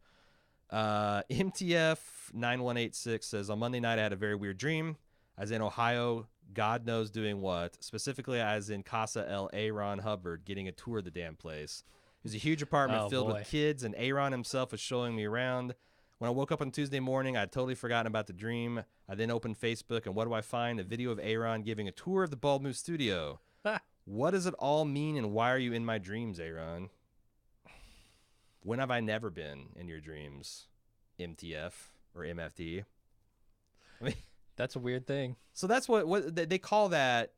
MTF 9186 says, on Monday night I had a very weird dream. I was in Ohio, God knows doing what. Specifically, I was in Casa El Aaron Hubbard getting a tour of the damn place. It was a huge apartment filled with kids, and Aaron himself was showing me around. When I woke up on Tuesday morning, I had totally forgotten about the dream. I then opened Facebook, and what do I find? A video of Aaron giving a tour of the Bald Move studio. What does it all mean, and why are you in my dreams, Aaron? When have I never been in your dreams? MTF or MFT. I mean, That's a weird thing. so that's what they call that.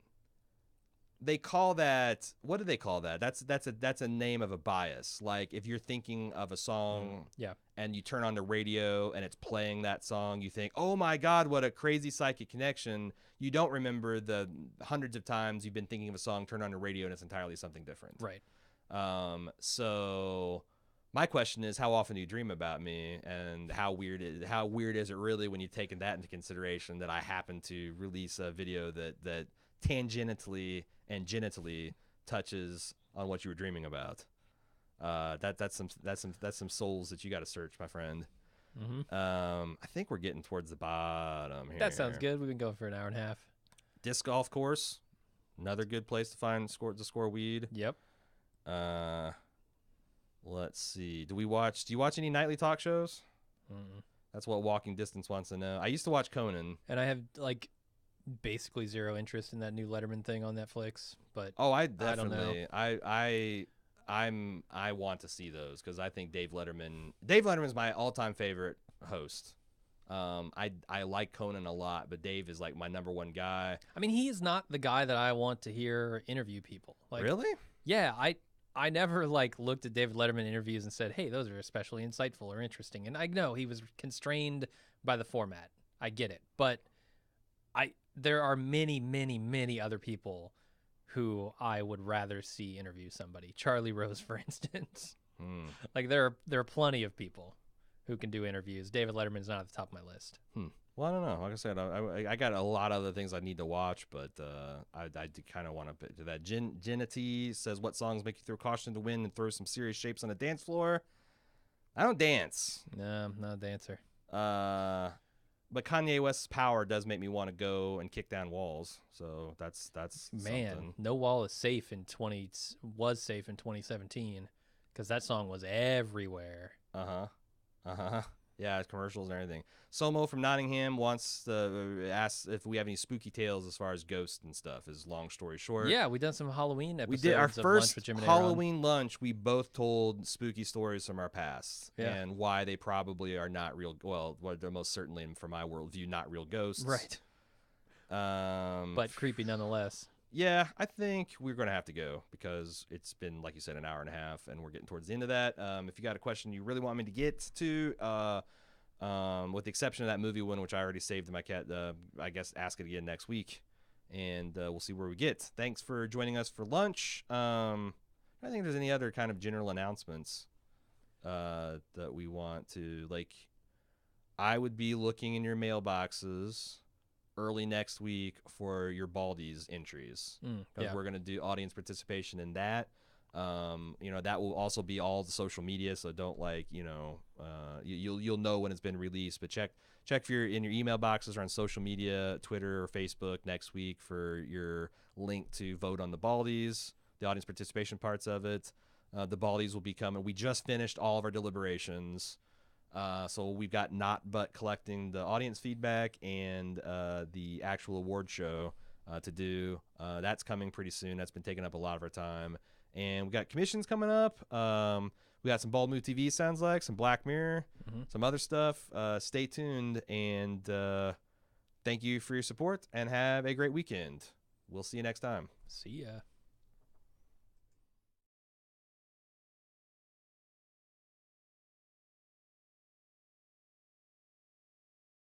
They call that, what do they call that? That's a name of a bias. Like if you're thinking of a song and you turn on the radio and it's playing that song, you think, oh my God, what a crazy psychic connection. You don't remember the hundreds of times you've been thinking of a song, turn on the radio, and it's entirely something different. Right. So my question is, how often do you dream about me, and how weird is it really when you've taken that into consideration, that I happen to release a video that tangentially and genitally touches on what you were dreaming about? That's some souls that you got to search, my friend. Mm-hmm. I think we're getting towards the bottom here. That sounds good. We've been going for an hour and a half. Disc golf course, another good place to score weed. Yep. Let's see. Do you watch any nightly talk shows? Mm-mm. That's what Walking Distance wants to know. I used to watch Conan. And I have like basically zero interest in that new Letterman thing on Netflix, but I I definitely don't know. I want to see those, because I think Dave Letterman's my all-time favorite host. I like Conan a lot, but Dave is like my number one guy. I mean, he is not the guy that I want to hear interview people. Like, really? Yeah, I never like looked at David Letterman interviews and said, hey, those are especially insightful or interesting. And I know he was constrained by the format. I get it. But there are many, many, many other people who I would rather see interview somebody. Charlie Rose, for instance. Like there are plenty of people who can do interviews. David Letterman's not at the top of my list. Well, I don't know. Like I said, I got a lot of other things I need to watch, but I kind of want to do that. Genity says, what songs make you throw caution to the wind and throw some serious shapes on a dance floor? I don't dance. No, I'm not a dancer. But Kanye West's Power does make me want to go and kick down walls. So that's Man, something. No Wall is safe was safe in 2017 because that song was everywhere. Yeah, commercials and everything. Somo from Nottingham wants to ask if we have any spooky tales as far as ghosts and stuff. Is long story short. Yeah, we done some Halloween episodes. We did our of Lunch first with Jim and Halloween lunch. We both told spooky stories from our past, Yeah. and why they probably are not real. Well, they're most certainly, from my worldview, not real ghosts. Right. But creepy nonetheless. Yeah, I think we're going to have to go, because it's been, like you said, an hour and a half, and we're getting towards the end of that. If you got a question you really want me to get to, with the exception of that movie one, which I already saved in my cat, I guess ask it again next week, and we'll see where we get. Thanks for joining us for lunch. I don't think there's any other kind of general announcements that we want to, like, I would be looking in your mailboxes early next week for your Baldies entries, because we're going to do audience participation in that. That will also be all the social media, so don't you'll know when it's been released, but check for in your email boxes or on social media, Twitter or Facebook next week, for your link to vote on the Baldies, the audience participation parts of it. The Baldies will be coming. We just finished all of our deliberations. So we've got not but collecting the audience feedback and the actual award show to do. That's coming pretty soon. That's been taking up a lot of our time. And we got commissions coming up. We got some Bald Move TV, sounds like, some Black Mirror, some other stuff. Stay tuned, and thank you for your support, and have a great weekend. We'll see you next time. See ya.